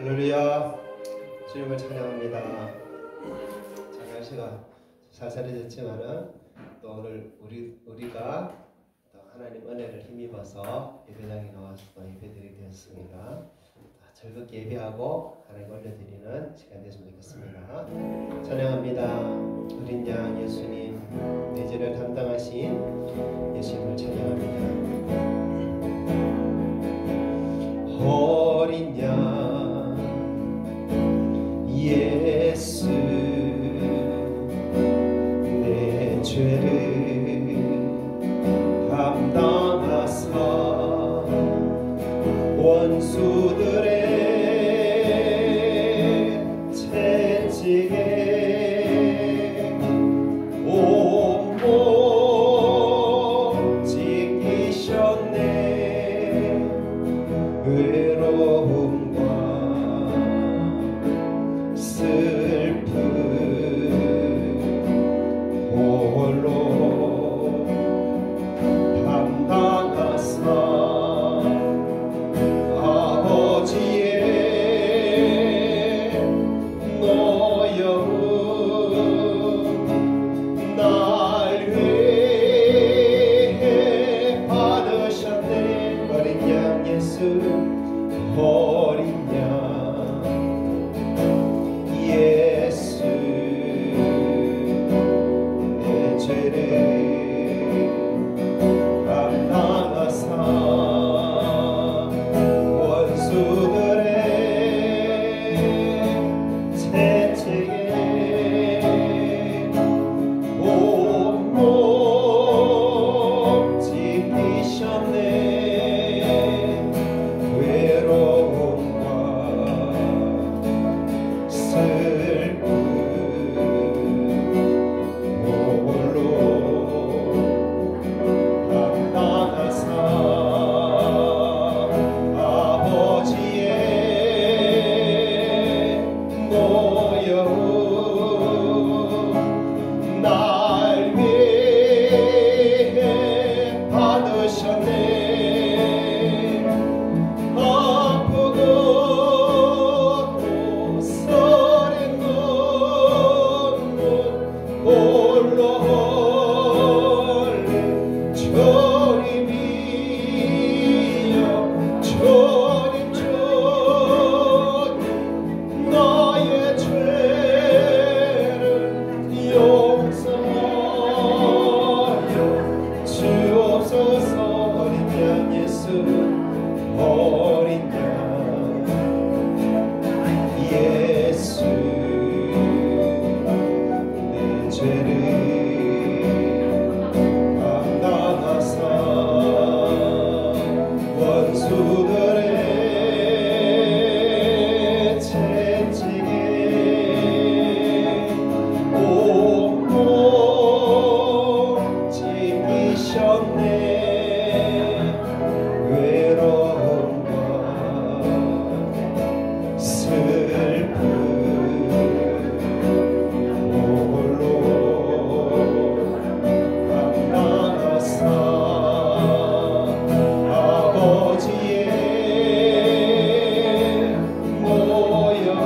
할렐루야. 주님을 찬양합니다. 자, 날씨가 살살해졌지만은 또 오늘 우리가 또 하나님 은혜를 힘입어서 예배당에 나와서 또 예배드리게 되었습니다. 즐겁게 예배하고 하나님 올려드리는 시간 됐으면 좋겠습니다. 찬양합니다. 어린 양 예수님, 내 죄를 담당하신 예수님을 찬양합니다. 어린 양 예수, 내 죄를 담당하사 원수들의 채찍에 온몸 찢기셨네. 외로움과 슬픔 홀로 담당하사 아버지의 노여움 날 위해 받으셨네. 어린 양 예수, 어린 양 예수, 내 죄를 담당하사 원수들의 채찍에 온몸 찢기셨네. 외로움과 슬픔 홀로 담당하사 아버지의 노여움 날 위해 받으셨네. 아프고 서린 눈물 홀로 흘린 주님이여, 주님 주님 나의 죄를 용서하여 주옵소서. 어린 양 예수, 어린 양 예수, 내 죄를 담당하사 원수들의 채찍에 온몸 찢기셨네. 외로움과 슬픔 홀로 담당하사 아버지의 노여움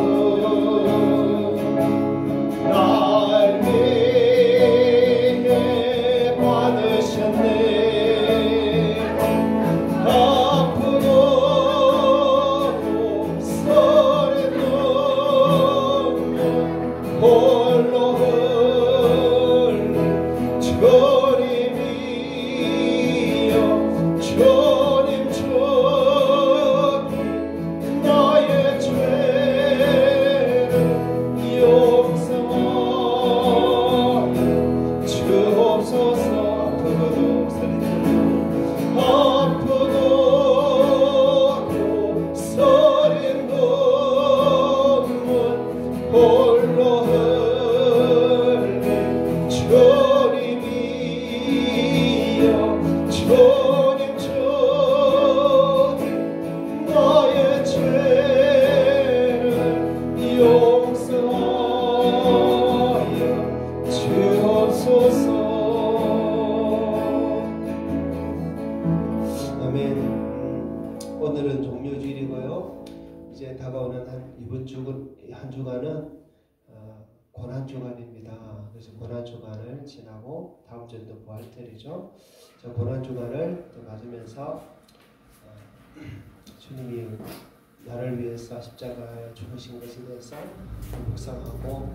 날 위해 받으셨네. 아프고 서린 눈물 홀로 흘린 주님이여, 주님 주님 나의 죄를 용서하여 주옵소서. 아프고 서린 눈물 홀로 흘린 주님이여, 주님 주님 나의 죄를 용서하여 주옵소서. 아멘. 오늘은 종료주일이고요. 이제 다가오는 한 주간은 고난 주간입니다. 그래서 고난 주간을 지나고 다음 주는 또 부활절이죠. 저 고난 주간을 또 맞으면서 주님이 나를 위해서 십자가에 죽으신 것에 대해서 묵상하고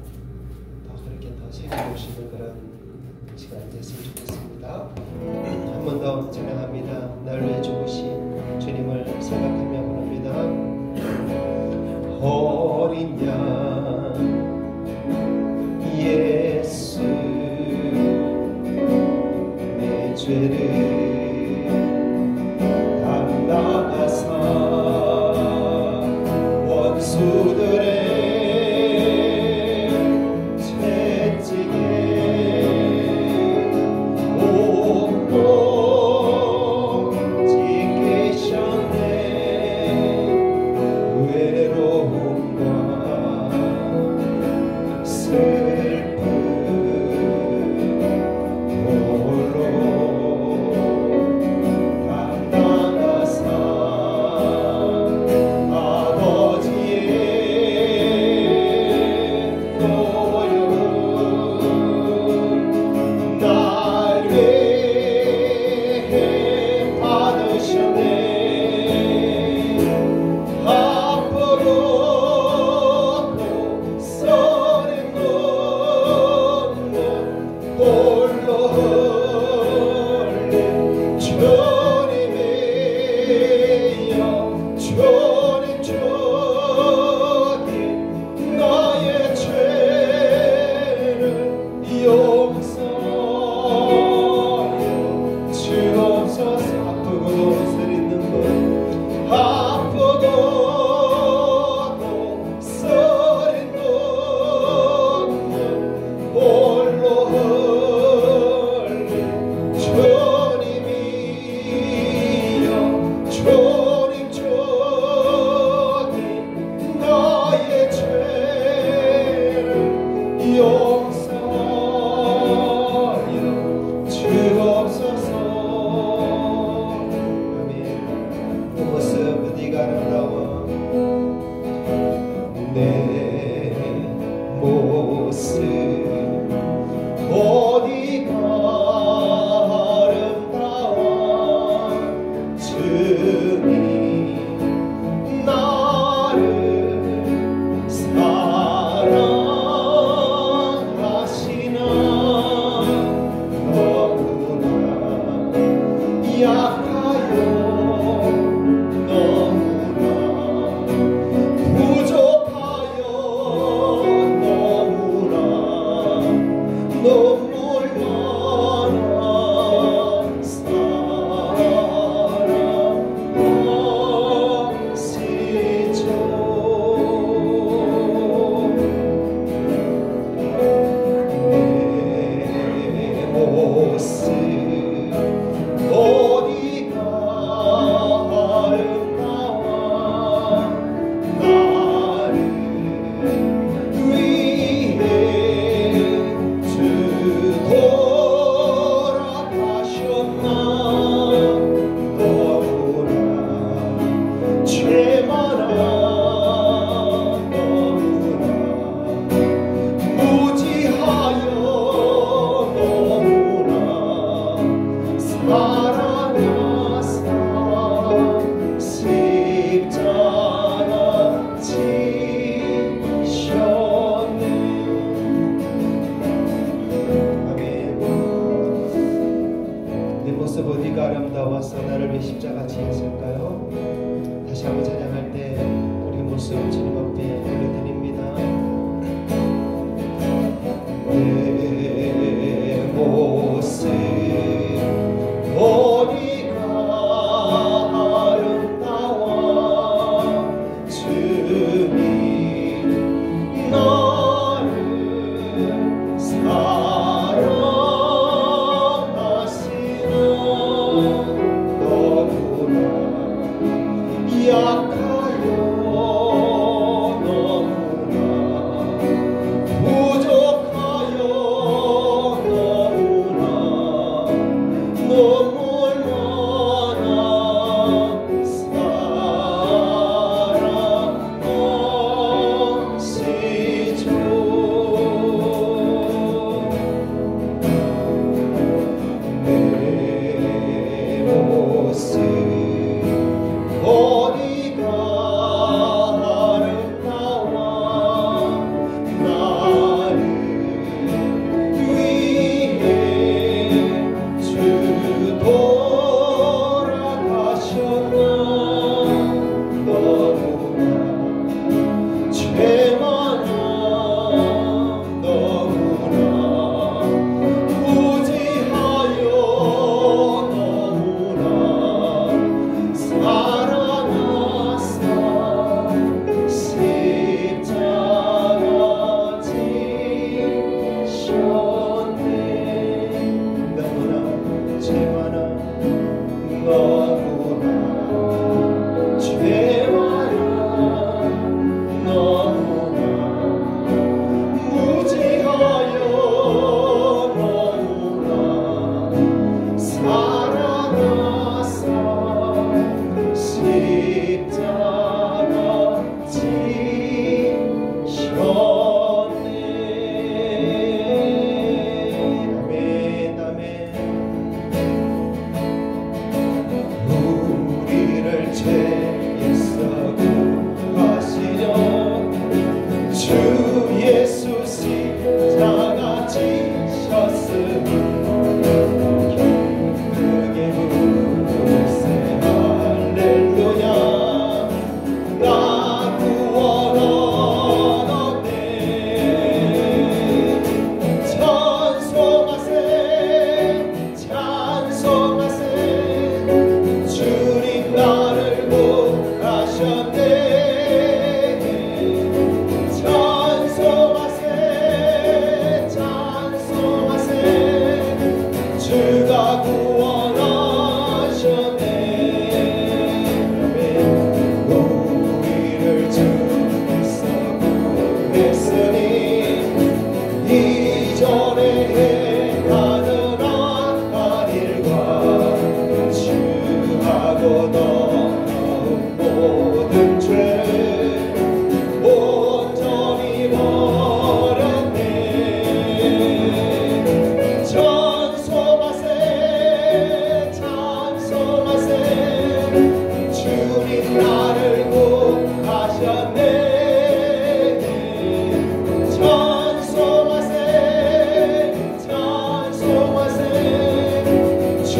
더 그렇게 더 새겨보시는 그런 시간이 됐으면 좋겠습니다. 한 번 더 찬양합니다. 나를 위해 죽으신 주님을 생각하며 부릅니다. 어린 양 예수 내 죄를 담당하사 원수들의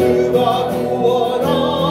주가 구원하셨네.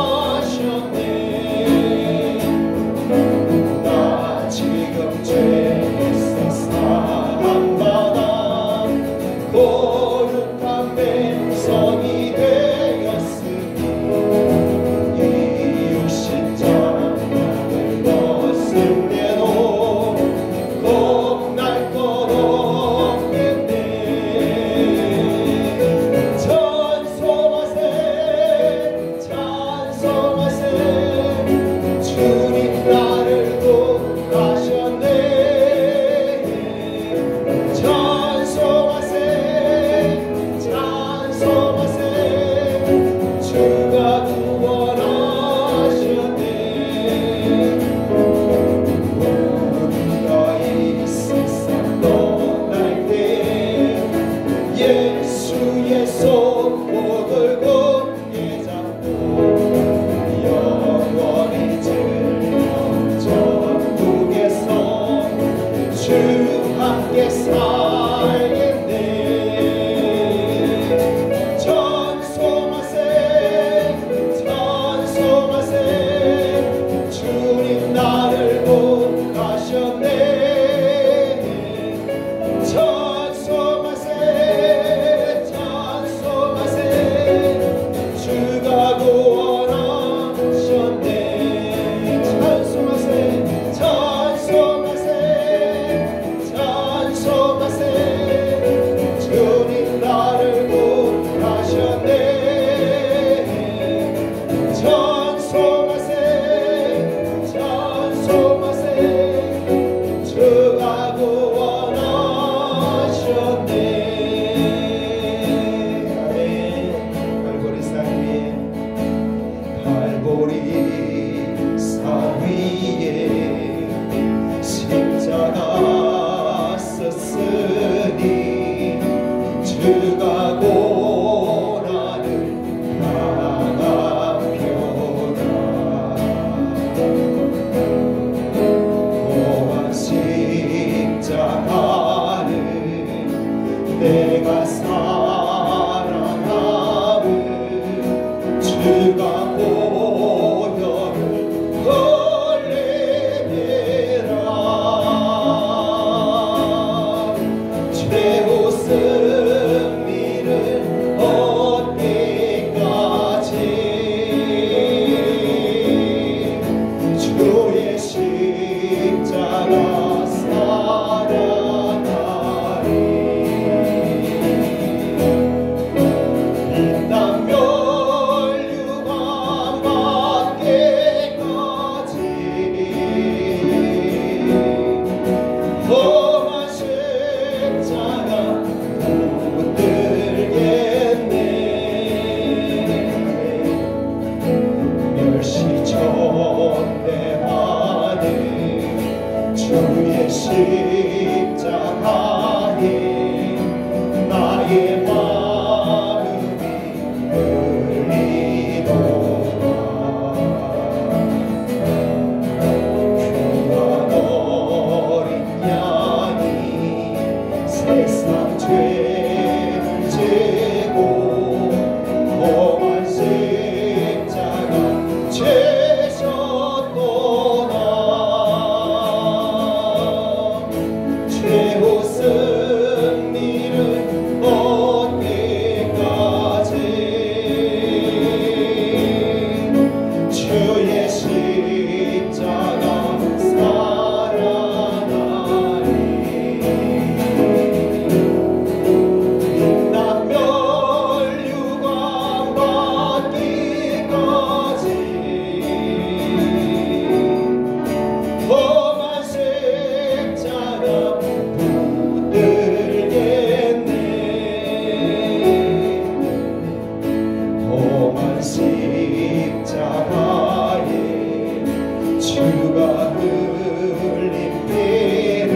주가 흘린 피를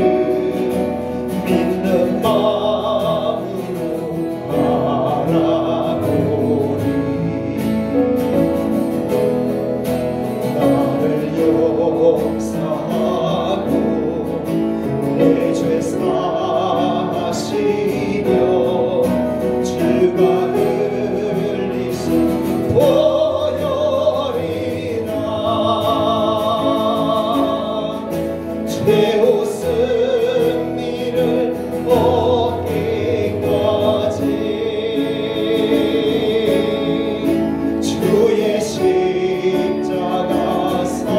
믿는 마음으로 바라보리. 나를 용서하고 내 죄 사하시며 주가 흘리신 보혈이나 죄 옷은 미를 얻기까지 주의 십자가 사랑하리.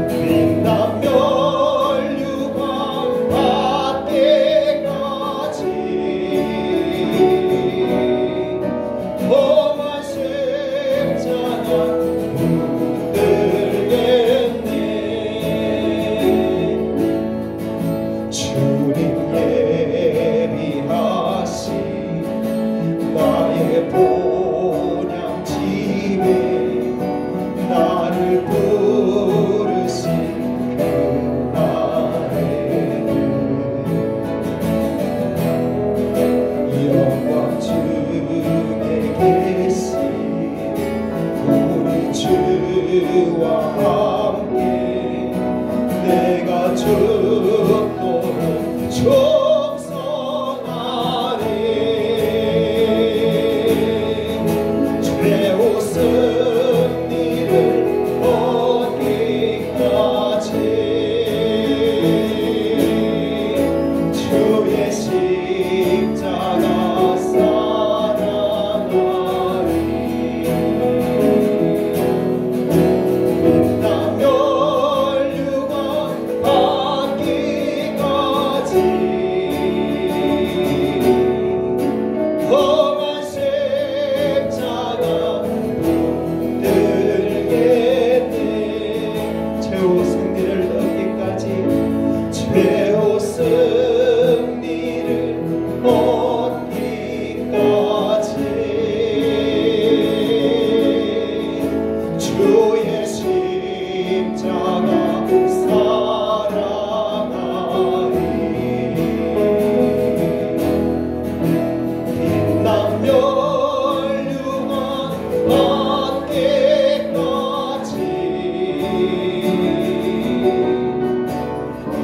빛나며 멸류관 받기까지 험한 십자가 붙들겠네. 주님 예비하신 나의 본향집에 나를 부르신 그날에는 영광 중에 계신 우리 주와 함께 내가 죽도록 충성하리. 죄 옷은 니를 얻기까지 주의 십자가 사랑하리. 빛나며 멸류관 받기까지 험한 십자가 붙들겠네. 최후 승리를 얻기까지 최후 승리를 얻기까지 주의 십자가 사랑하리. 빛나며 멸류관 받기까지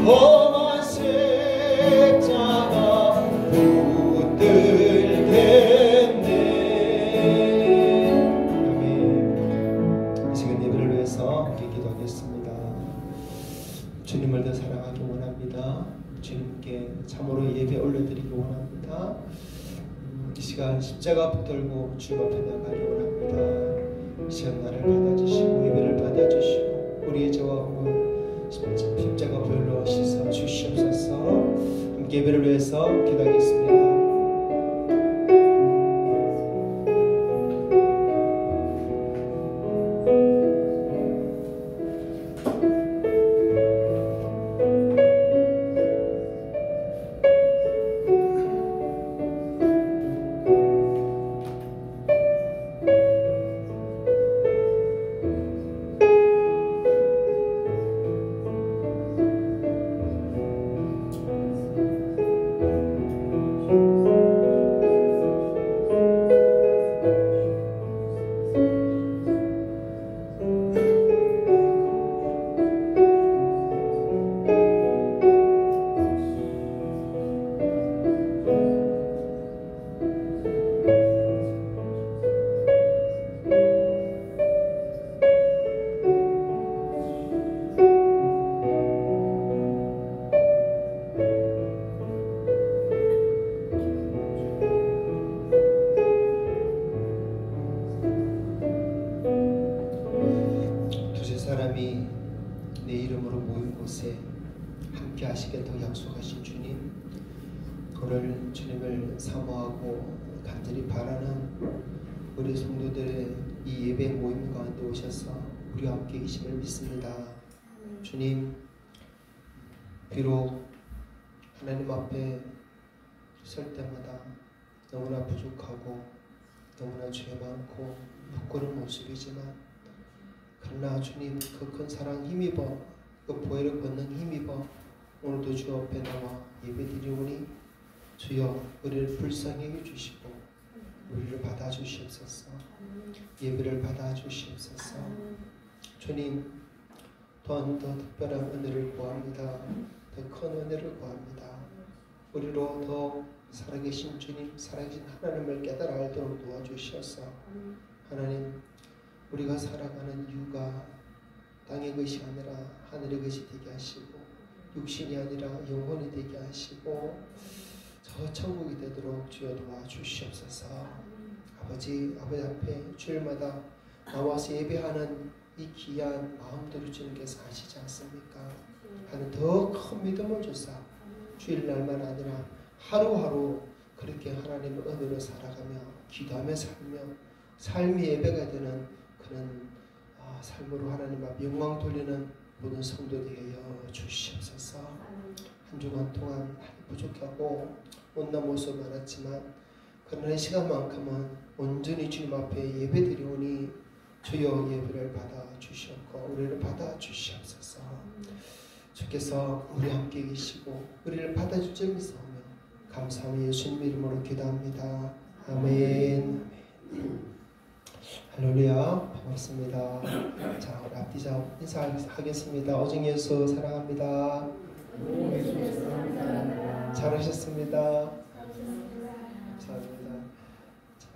험한 십자가 붙들겠네. 아멘. 이 시간 예배를 위해서 함께 기도하겠습니다. 주님을 더 사랑하기 원합니다. 주님께 참으로 예배 올려드리기 원합니다. 이 시간 십자가 붙들고 주님 앞에 나가기 원합니다. 이 시간 나를 받아주시고 예배를 받아주시고 우리의 죄와 험을 십자가 보혈로 씻어 주시옵소서. 함께 예배를 위해서 기도하겠습니다. 사람이 내 이름으로 모인 곳에 함께 하시겠다고 약속하신 주님, 그를 주님을 사모하고 간절히 바라는 우리 성도들의 이 예배 모임 가운데 오셔서 우리와 함께 계심을 믿습니다. 주님, 비록 하나님 앞에 설 때마다 너무나 부족하고 너무나 죄 많고 부끄러운 모습이지만 그러나 주님 그 큰 사랑 힘입어 그 보혈의 권능 힘입어 오늘도 주 앞에 나와 예배드리오니 주여 우리를 불쌍히 해주시고 우리를 받아주시옵소서. 예배를 받아주시옵소서. 주님 또한 더 특별한 은혜를 구합니다. 더 큰 은혜를 구합니다. 우리로 더 살아계신 주님, 살아계신 하나님을 깨달아 알도록 도와주시옵소서. 하나님, 우리가 살아가는 이유가 땅의 것이 아니라 하늘의 것이 되게 하시고 육신이 아니라 영혼이 되게 하시고 저 천국이 되도록 주여 도와주시옵소서. 아버지 앞에 주일마다 나와서 예배하는 이 귀한 마음들을 주님께서 아시지 않습니까? 하는 더 큰 믿음을 주사 주일날만 아니라 하루하루 그렇게 하나님의 은혜로 살아가며 기도하며 살며 삶이 예배가 되는 그런 삶으로 하나님 앞 영광 돌리는 모든 성도 되게 주시옵소서. 한 주간 동안 부족하고 못난 모습 많았지만 그러나 이 시간만큼은 온전히 주님 앞에 예배드리오니 주여 예배를 받아 주시옵고 우리를 받아 주시옵소서. 주께서 우리 함께 계시고 우리를 받아줄 점이 있사오며 감사하며 예수님 이름으로 기도합니다. 아멘. 할렐루야. 반갑습니다. 자, 우리 앞뒤자 인사하겠습니다. 오직 예수 사랑합니다. 잘하셨습니다. 감사합니다. 자,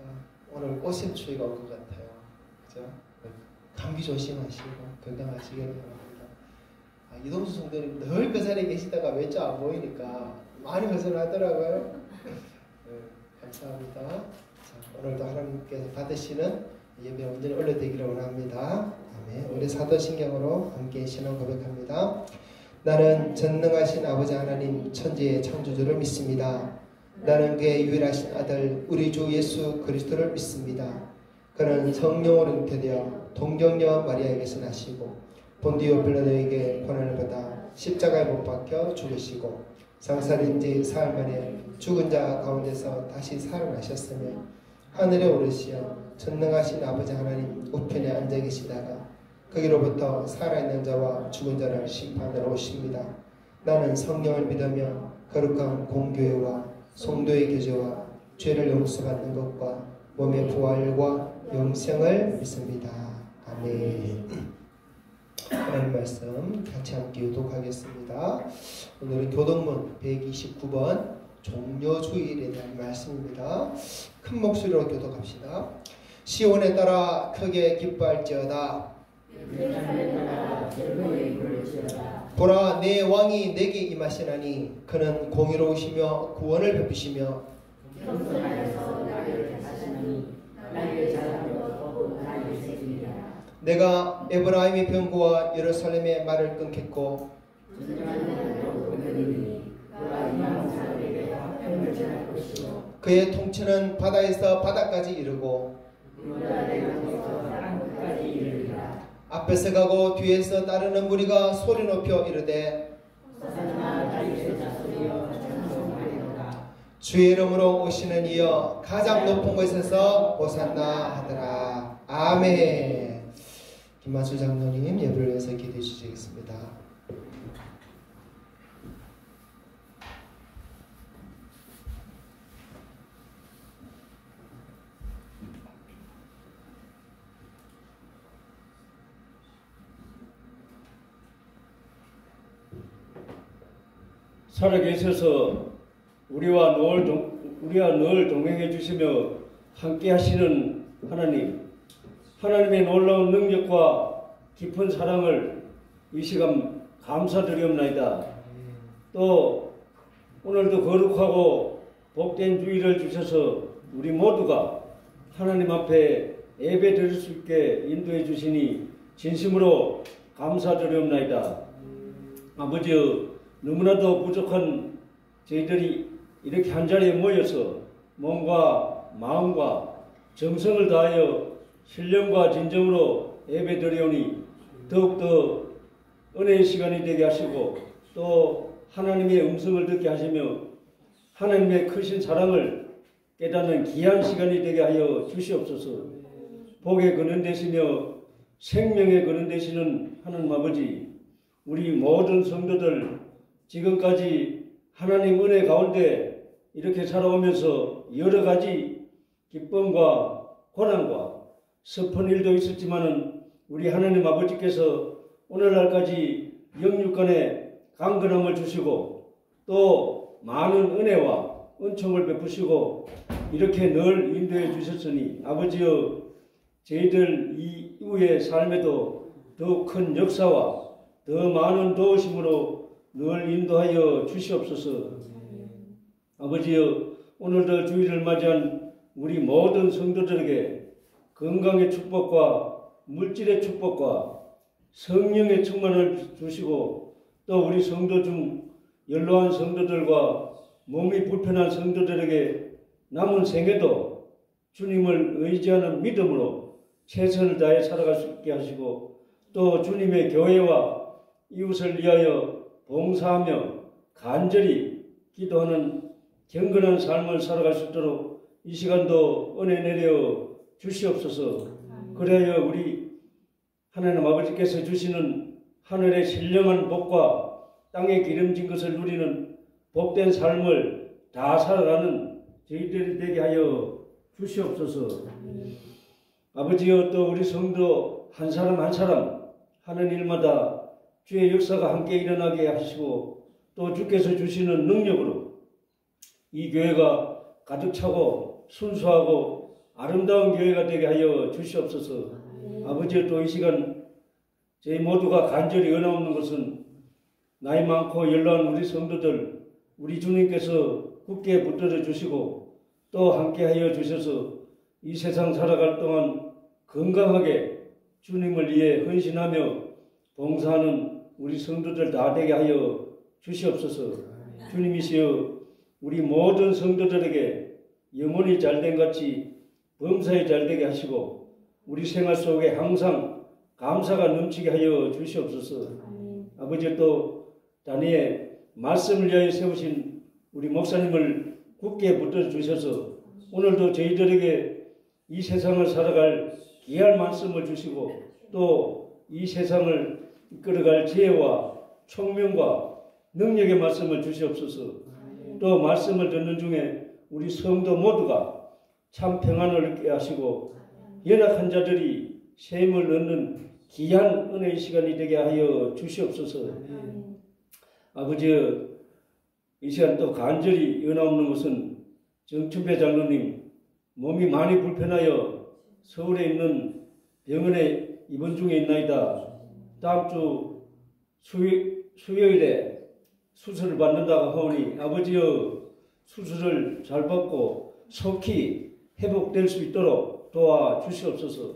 오늘 꽃샘 추위가 올 것 같아요. 그죠? 감기 조심하시고 건강하시길 바랍니다. 이동수 성도님 늘 그 자리에 계시다가 몇 주 안 보이니까 많이 벗어나더라고요. 네, 감사합니다. 자, 오늘도 하나님께서 받으시는 예배 온전히 올려되기를 원합니다. 아멘. 우리 사도신경으로 함께 신앙 고백합니다. 나는 전능하신 아버지 하나님 천지의 창조주를 믿습니다. 나는 그의 유일하신 아들 우리 주 예수 그리스도를 믿습니다. 그는 성령으로 잉태되어 동정녀 마리아에게서 나시고 본디오 빌라도에게 고난을 받아 십자가에 못 박혀 죽으시고 장사된 지 사흘 만에 죽은 자 가운데서 다시 살아나셨으며 하늘에 오르시어 전능하신 아버지 하나님 우편에 앉아 계시다가 거기로부터 살아있는 자와 죽은 자를 심판하러 오십니다. 나는 성령을 믿으며 거룩한 공교회와 성도의 교제와 죄를 용서받는 것과 몸의 부활과 영생을 믿습니다. 아멘. 하나님 말씀 같이 함께 교독하겠습니다. 오늘은 교독문 129번 종려주일에 대한 말씀입니다. 큰 목소리로 교독합시다. 시온에 따라 크게 기뻐할지어다. 보라 내 왕이 내게 임하시나니 그는 공의로우시며 구원을 베푸시며 내가 에브라임의 병거와 예루살렘의 말을 끊겠고 그의 통치는 바다에서 바다까지 이르고 앞에서 가고 뒤에서 따르는 무리가 소리 높여 이르되 주의 이름으로 오시는 이여 가장 높은 곳에서 호산나 하더라. 아멘. 김만수 장로님 예배를 위해서 기도해 주시겠습니다. 살아계셔서 우리와 늘 동행해 주시며 함께 하시는 하나님, 하나님의 놀라운 능력과 깊은 사랑을 이 시간 감사드리옵나이다. 또 오늘도 거룩하고 복된 주일을 주셔서 우리 모두가 하나님 앞에 예배 드릴 수 있게 인도해 주시니 진심으로 감사드리옵나이다. 아버지여, 너무나도 부족한 저희들이 이렇게 한자리에 모여서 몸과 마음과 정성을 다하여 신령과 진정으로 예배드리오니 더욱더 은혜의 시간이 되게 하시고 또 하나님의 음성을 듣게 하시며 하나님의 크신 사랑을 깨닫는 귀한 시간이 되게 하여 주시옵소서. 복의 근원 되시며 생명의 근원 되시는 하나님 아버지, 우리 모든 성도들 지금까지 하나님 은혜 가운데 이렇게 살아오면서 여러 가지 기쁨과 고난과 슬픈 일도 있었지만은 우리 하나님 아버지께서 오늘날까지 영육간에 강건함을 주시고 또 많은 은혜와 은총을 베푸시고 이렇게 늘 인도해 주셨으니 아버지여, 저희들 이후의 삶에도 더 큰 역사와 더 많은 도우심으로 늘 인도하여 주시옵소서. 아버지여, 오늘도 주일을 맞이한 우리 모든 성도들에게 건강의 축복과 물질의 축복과 성령의 충만을 주시고 또 우리 성도 중 연로한 성도들과 몸이 불편한 성도들에게 남은 생에도 주님을 의지하는 믿음으로 최선을 다해 살아갈 수 있게 하시고 또 주님의 교회와 이웃을 위하여 봉사하며 간절히 기도하는 경건한 삶을 살아갈 수 있도록 이 시간도 은혜 내려 주시옵소서. 그래야 우리 하나님 아버지께서 주시는 하늘의 신령한 복과 땅에 기름진 것을 누리는 복된 삶을 다 살아가는 저희들이 되게 하여 주시옵소서. 아버지여, 또 우리 성도 한 사람 한 사람 하는 일마다 주의 역사가 함께 일어나게 하시고 또 주께서 주시는 능력으로 이 교회가 가득 차고 순수하고 아름다운 교회가 되게 하여 주시옵소서. 아버지여, 또 이 시간 저희 모두가 간절히 원하옵는 것은 나이 많고 연로한 우리 성도들 우리 주님께서 굳게 붙들어 주시고 또 함께 하여 주셔서 이 세상 살아갈 동안 건강하게 주님을 위해 헌신하며 봉사하는 우리 성도들 다 되게 하여 주시옵소서. 주님이시여, 우리 모든 성도들에게 영혼이 잘된 같이 범사에 잘되게 하시고 우리 생활 속에 항상 감사가 넘치게 하여 주시옵소서. 아버지, 또 단위에 말씀을 위하여 세우신 우리 목사님을 굳게 붙들어 주셔서 오늘도 저희들에게 이 세상을 살아갈 귀한 말씀을 주시고 또 이 세상을 이끌어갈 지혜와 총명과 능력의 말씀을 주시옵소서. 또 말씀을 듣는 중에 우리 성도 모두가 참 평안을 얻게 하시고 연약한 자들이 셈을 얻는 귀한 은혜의 시간이 되게 하여 주시옵소서. 아버지, 이 시간 또 간절히 연하옵는 것은 정춘배 장로님 몸이 많이 불편하여 서울에 있는 병원에 입원 중에 있나이다. 다음 주 수요일에 수술을 받는다고 하오니 아버지여, 수술을 잘 받고 속히 회복될 수 있도록 도와주시옵소서.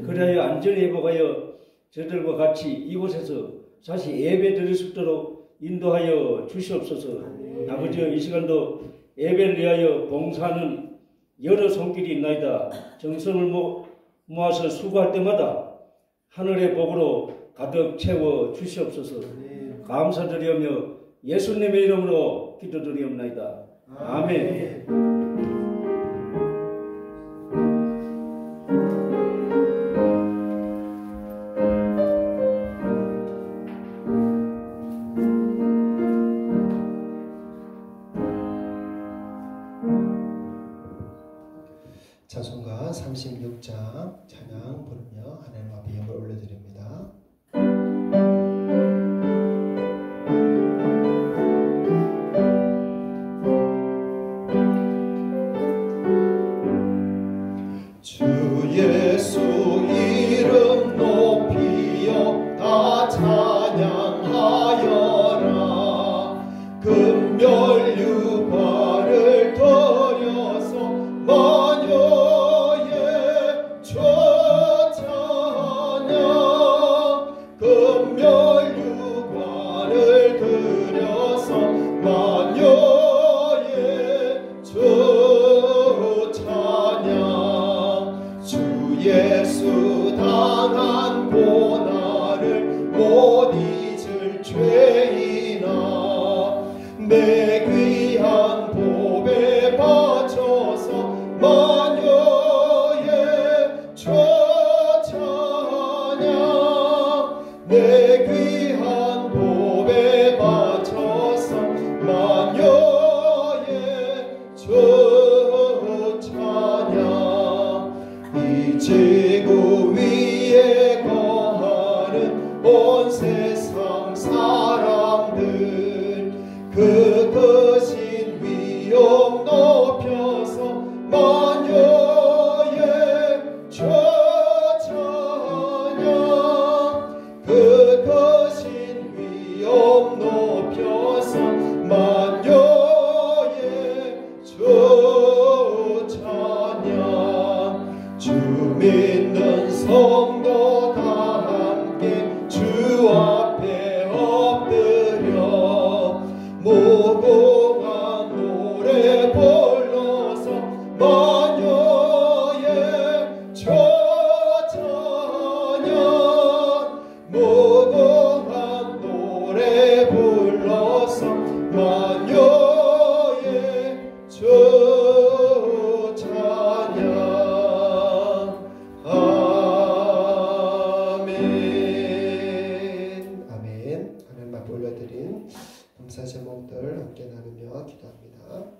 그래야 안전히 회복하여 저들과 같이 이곳에서 다시 예배 드릴 수 있도록 인도하여 주시옵소서. 아버지여, 이 시간도 예배를 위하여 봉사하는 여러 손길이 있나이다. 정성을 모아서 수고할 때마다 하늘의 복으로 가득 채워 주시옵소서. 감사드리며 예수님의 이름으로 기도드리옵나이다. 아멘. 찬송가 36장 찬양 부르며 하나님 앞에 영을 올려드립니다. 주 예수 이름 높이여 다 찬양하여라. 금멸유과를 드려서 마녀의 초찬양. 금멸유과를 드려서 마녀의 초찬양. 주 예수 당한 고난을 못 잊을 죄인아, 내 귀한 보배 바쳐서 내 귀한 도배 바쳐서 만여의 주 찬양. 이 지구 위에 거하는 온 세상 사람들 그 크신 위엄 높여서 만여의 주 찬양. 그 크신 위엄 높여서 만여의 주 찬양. 주 믿는 성도 다 함께 주 앞에 엎드려 무궁한 노래 불러서 만여의 주 찬양. 무궁한 노래 불러서 만여의 주 찬양. 아멘. 아멘. 하나님 앞에 올려드린 감사 제목들 함께 나누며 기도합니다.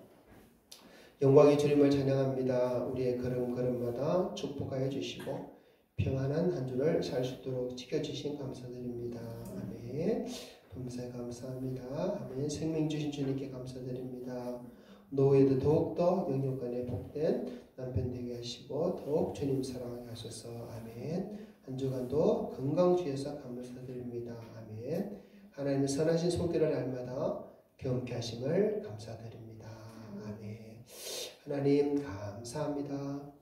영광의 주님을 찬양합니다. 우리의 걸음걸음마다 축복하여 주시고 평안한 한 주를 살 수 있도록 지켜주신 감사드립니다. 아멘. 범사에 감사합니다. 아멘. 생명 주신 주님께 감사드립니다. 노후에도 더욱더 영육간에 복된 남편 되게 하시고 더욱 주님 사랑하게 하소서. 아멘. 한 주간도 건강 주셔서 감사드립니다. 아멘. 하나님의 선하신 손길을 날마다 경험케 하심을 감사드립니다. 아멘. 하나님 감사합니다.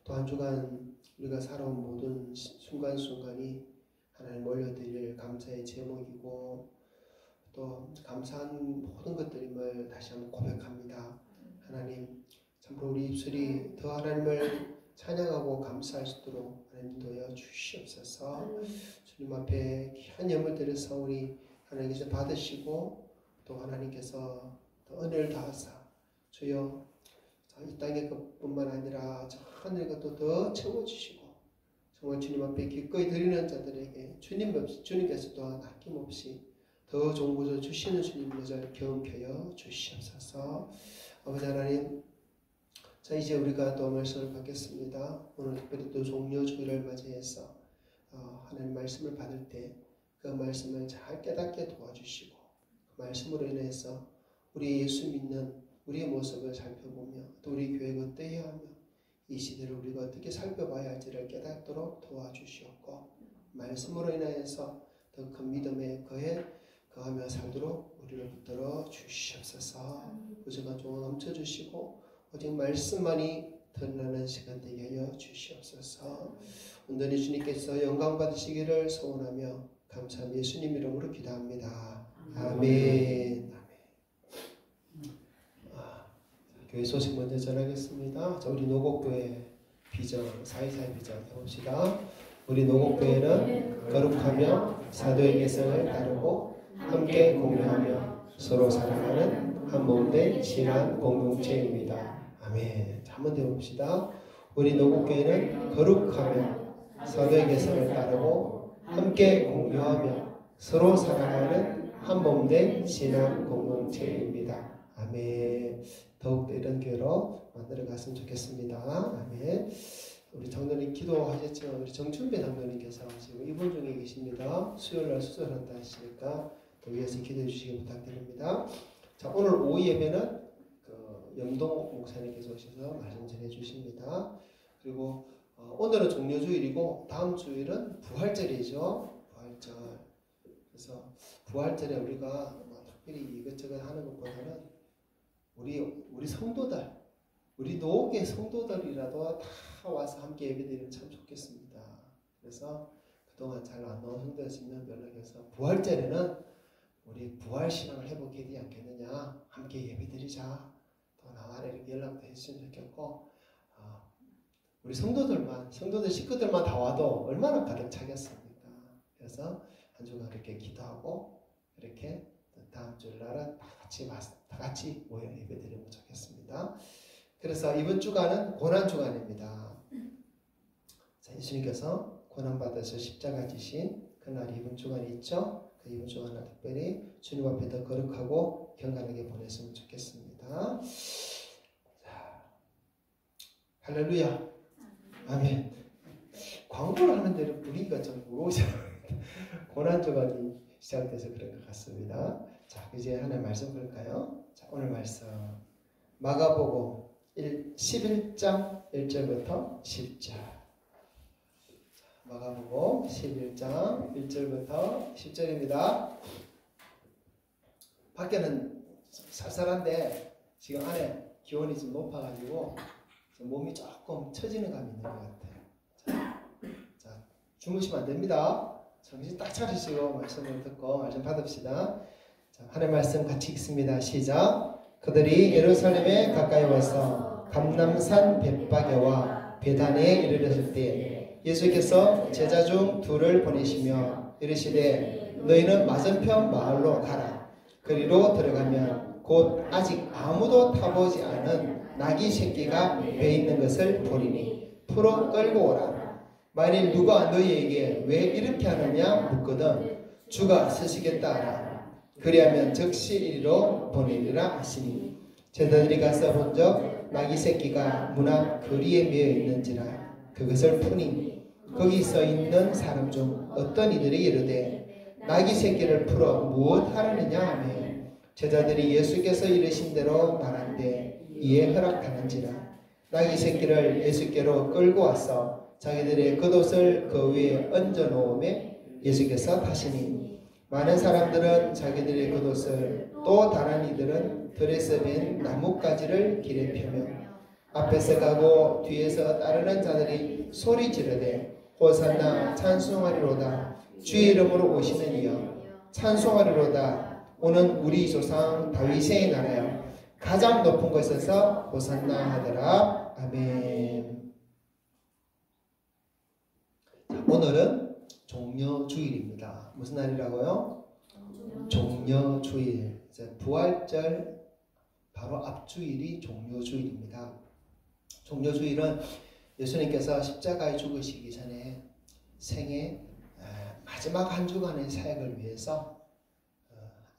또 한 주간 우리가 살아온 모든 순간순간이 하나님 올려드릴 감사의 제목이고 또 감사한 모든 것들임을 다시 한번 고백합니다. 하나님 참으로 우리 입술이 더 하나님을 찬양하고 감사할 수 있도록 하나님 도여 주시옵소서. 주님 앞에 귀한 예물 드려서 우리 하나님께서 받으시고 또 하나님께서 더 은혜를 다하사 주여 이 땅의 것뿐만 아니라 저 하늘 것도 더 채워주시고 정말 주님 앞에 기꺼이 드리는 자들에게 주님께서 또한 아낌없이 더 좋은 것을 주시는 주님을 경험케 하여 주시옵소서. 아버지 하나님, 자 이제 우리가 또 말씀을 받겠습니다. 오늘 특별히 또 종료주일을 맞이해서 하나님 말씀을 받을 때 그 말씀을 잘 깨닫게 도와주시고 그 말씀으로 인해서 우리 예수 믿는 우리의 모습을 살펴보며 또 우리 교회가 어떠해야 하며 이 시대를 우리가 어떻게 살펴봐야 할지를 깨닫도록 도와주시옵고 말씀으로 인하여서 더 큰 믿음에 거하며 살도록 우리를 붙들어 주시옵소서. 부족한 종을 넘쳐주시고 오직 말씀만이 드러나는 시간 되게 하여 주시옵소서. 온전히 주님께서 영광 받으시기를 소원하며 감사한 예수님 이름으로 기도합니다. 아멘. 교회 소식 먼저 전하겠습니다. 자, 우리 노곡교회 비전 4.24 비전 해봅시다. 우리 노곡교회는 거룩하며 사도의 계성을 따르고 함께 공유하며 서로 사랑하는 한 몸된 신한 공동체입니다. 아멘. 자, 한번 더 해봅시다. 우리 노곡교회는 거룩하며 사도의 계성을 따르고 함께 공유하며 서로 사랑하는 한 몸된 신한 공동체입니다. 아멘. 더욱더 이런 교회로 만들어갔으면 좋겠습니다. 아멘. 우리 장로님 기도하셨지만 우리 정춘배 장로님께서 지금 입원 중에 계십니다. 수요일날 수술한다 하시니까 또 위에서 기도해 주시기 부탁드립니다. 자, 오늘 오후 예배는 영동 목사님께서 오셔서 말씀 전해 주십니다. 그리고 오늘은 종료주일이고 다음 주일은 부활절이죠. 부활절. 그래서 부활절에 우리가 특별히 이것저것 하는 것보다는 우리 성도들, 우리 노옥의 성도들이라도 다 와서 함께 예배드리면 참 좋겠습니다. 그래서 그동안 잘 안 나온 성도였으면 연락해서 부활절에는 우리 부활신앙을 회복해야 되지 않겠느냐, 함께 예배드리자, 또 나와라 이렇게 연락도 했으면 좋겠고, 우리 성도들 식구들만 다 와도 얼마나 가득 차겠습니까? 그래서 한 주간 그렇게 기도하고 이렇게 다음 주일날은 다 같이 모여 예배드리면 좋겠습니다. 그래서 이번 주간은 고난주간입니다. 자, 예수님께서 고난받아서 십자가 지신 그날 이번 주간이 있죠. 그 이번 주간은 특별히 주님 앞에 더 거룩하고 경건하게 보냈으면 좋겠습니다. 자, 할렐루야. 아멘. 광고를 하는 데는 분위기가 좀 무거우잖아요. 고난주간이 시작돼서 그런 것 같습니다. 자, 이제 하나의 말씀 볼까요? 자, 오늘 말씀 마가복음 11장 1절부터 10절. 마가복음 11장 1절부터 10절입니다. 밖에는 쌀쌀한데 지금 안에 기온이 좀 높아가지고 몸이 조금 처지는 감이 있는 것 같아요. 자, 주무시면 안 됩니다. 정신 딱 차리시고 말씀을 듣고 말씀 받읍시다. 자, 하나님 말씀 같이 읽습니다. 시작. 그들이 예루살렘에 가까이 와서 감람산 벳바게와 베단에 이르렀을 때 예수께서 제자 중 둘을 보내시며 이르시되 너희는 맞은편 마을로 가라. 그리로 들어가면 곧 아직 아무도 타보지 않은 나귀 새끼가 매 있는 것을 보리니 풀어 끌고 오라. 만일 누가 너희에게 왜 이렇게 하느냐 묻거든 주가 쓰시겠다 하라. 그리하면 즉시 이리로 보내리라 하시니 제자들이 가서 본적 나귀 새끼가 문 앞 거리에 매어 있는지라 그것을 푸니 거기 서 있는 사람 중 어떤 이들이 이르되 나귀 새끼를 풀어 무엇 하려느냐 하며 제자들이 예수께서 이르신 대로 말한대 이에 허락하는지라. 나귀 새끼를 예수께로 끌고 와서 자기들의 겉옷을 그 위에 얹어 놓으매 예수께서 타시니 많은 사람들은 자기들의 겉옷을 또 다른 이들은 들에서 벤 나뭇가지를 길에 펴며 앞에서 가고 뒤에서 따르는 자들이 소리 지르되 호산나 찬송하리로다. 주의 이름으로 오시는 이여 찬송하리로다. 오는 우리 조상 다윗의 나라여 가장 높은 곳에서 호산나 하더라. 아멘. 오늘은 종려주일입니다. 무슨 날이라고요? 종려주일. 이제 부활절 바로 앞주일이 종려주일입니다. 종려주일은 예수님께서 십자가에 죽으시기 전에 생애 마지막 한 주간의 사역을 위해서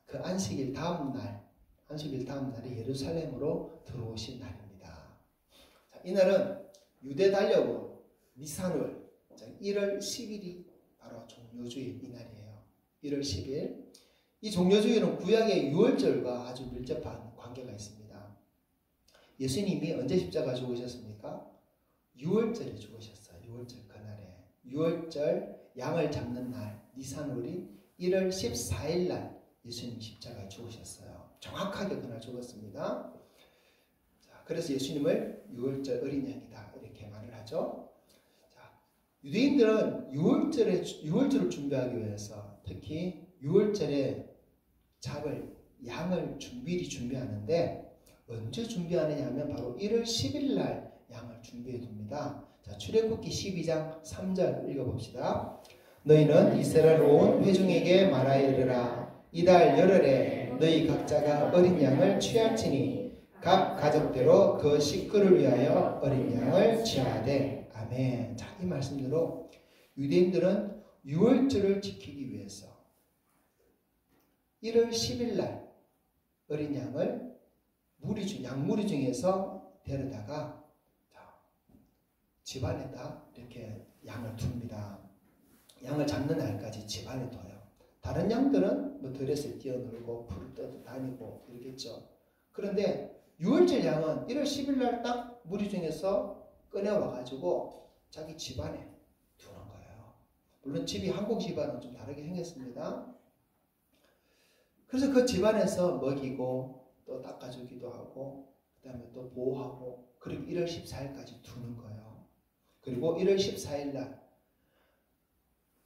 그 안식일 다음 날에 예루살렘으로 들어오신 날입니다. 자, 이날은 유대 달력으로 니산월 1월 10일이 바로 종려주일 이날이에요. 1월 10일. 이 종려주일은 구약의 유월절과 아주 밀접한 관계가 있습니다. 예수님이 언제 십자가 죽으셨습니까? 유월절에 죽으셨어요. 유월절 그날에. 유월절 양을 잡는 날 니산월이 1월 14일 날 예수님 십자가에 죽으셨어요. 정확하게 그날 죽었습니다. 자, 그래서 예수님을 유월절 어린 양이다 이렇게 말을 하죠. 자, 유대인들은 유월절을 준비하기 위해서 특히 유월절에 잡을 양을 미리 준비하는데 언제 준비하느냐 하면 바로 1월 10일 날 양을 준비해 둡니다. 자, 출애굽기 12장 3절 읽어봅시다. 너희는 이스라엘 온 회중에게 말하여 이르라. 이달 열흘에 너희 각자가 어린 양을 취할지니 각 가족대로 그 식구를 위하여 어린 양을 취하되. 아멘. 자, 이 말씀대로 유대인들은 유월절을 지키기 위해서 1월 10일 날 어린 양을 양무리 중에서 데려다가 집안에다 이렇게 양을 둡니다. 양을 잡는 날까지 집안에 둬요. 다른 양들은 뭐 들에서 뛰어놀고 풀을 떠도 다니고 이러겠죠. 그런데 유월절 양은 1월 10일 날 딱 무리 중에서 꺼내와가지고 자기 집안에 두는 거예요. 물론 집이 한국 집안은 좀 다르게 생겼습니다. 그래서 그 집안에서 먹이고 또 닦아주기도 하고 그 다음에 또 보호하고 그리고 1월 14일까지 두는 거예요. 그리고 1월 14일 날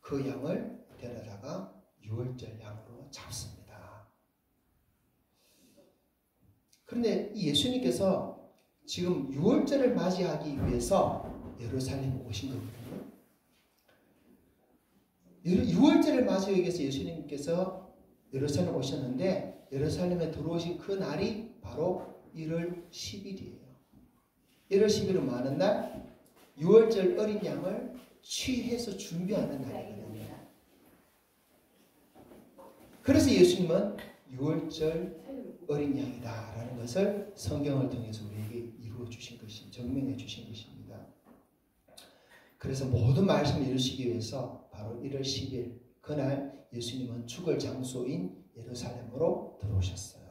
그 양을 데려다가 유월절 양으로 잡습니다. 그런데 이 예수님께서 지금 유월절을 맞이하기 위해서 예루살렘에 오신 거거든요. 유월절을 맞이하기 위해서 예수님께서 예루살렘에 오셨는데 예루살렘에 들어오신 그 날이 바로 1월 10일이에요. 1월 10일은 뭐 하는 날? 유월절 어린 양을 취해서 준비하는 날이거든요. 그래서 예수님은 6월절 어린 양이다라는 것을 성경을 통해서 우리에게 이루어 주신 것이 증명해 주신 것입니다. 그래서 모든 말씀을 이루시기 위해서 바로 1월 10일 그날 예수님은 죽을 장소인 예루살렘으로 들어오셨어요.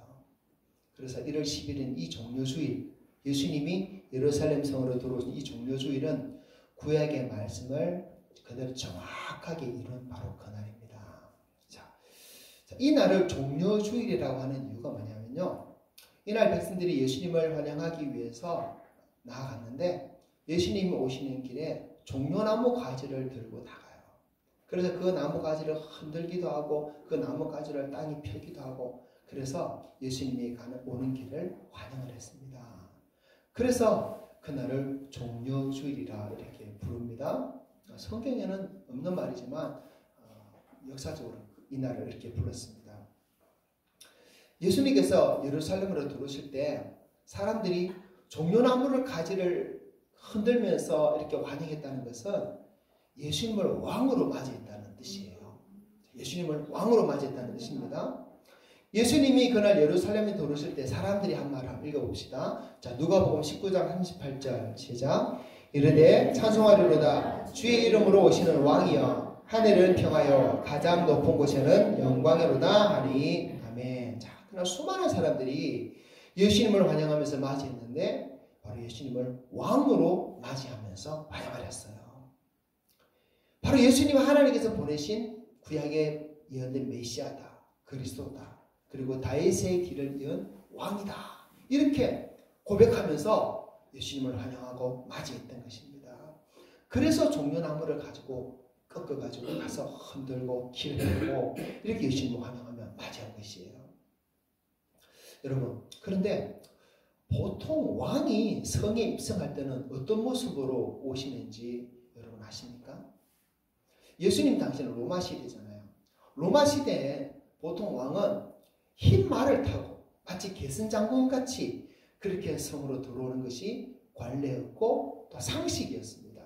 그래서 1월 10일은 이 종려주일, 예수님이 예루살렘 성으로 들어오신 이 종려주일은 구약의 말씀을 그대로 정확하게 이룬 바로 그날입니다. 자, 이 날을 종려주일이라고 하는 이유가 뭐냐면요. 이날 백성들이 예수님을 환영하기 위해서 나아갔는데 예수님이 오시는 길에 종려나무 가지를 들고 나가요. 그래서 그 나무 가지를 흔들기도 하고 그 나무 가지를 땅이 펴기도 하고 그래서 예수님이 오는 길을 환영을 했습니다. 그래서 그날을 종려주일이라 이렇게 부릅니다. 성경에는 없는 말이지만 역사적으로 이 날을 이렇게 불렀습니다. 예수님께서 예루살렘으로 들어오실 때 사람들이 종려나무를 가지를 흔들면서 이렇게 환영했다는 것은 예수님을 왕으로 맞이했다는 뜻이에요. 예수님을 왕으로 맞이했다는 뜻입니다. 예수님이 그날 예루살렘에 들어오실 때 사람들이 한 말 한번 읽어봅시다. 자, 누가복음 19장 38절 시작. 이르되 찬송하리로다 주의 이름으로 오시는 왕이여 하늘은 평하여 가장 높은 곳에는 영광이로다 하니 아멘. 자, 그날 수많은 사람들이 예수님을 환영하면서 맞이했는데 바로 예수님을 왕으로 맞이하면서 환영을 했어요. 바로 예수님 하나님께서 보내신 구약에 예언된 메시아다, 그리스도다, 그리고 다윗의 길을 이은 왕이다. 이렇게 고백하면서 예수님을 환영하고 맞이했던 것입니다. 그래서 종려나무를 가지고 꺾어가지고 가서 흔들고 길을 열고 이렇게 예수님을 환영하며 맞이한 것이에요. 여러분, 그런데 보통 왕이 성에 입성할 때는 어떤 모습으로 오시는지 여러분 아십니까? 예수님 당시는 로마 시대잖아요. 로마 시대에 보통 왕은 흰 말을 타고 마치 계승장군같이 그렇게 성으로 들어오는 것이 관례였고 또 상식이었습니다.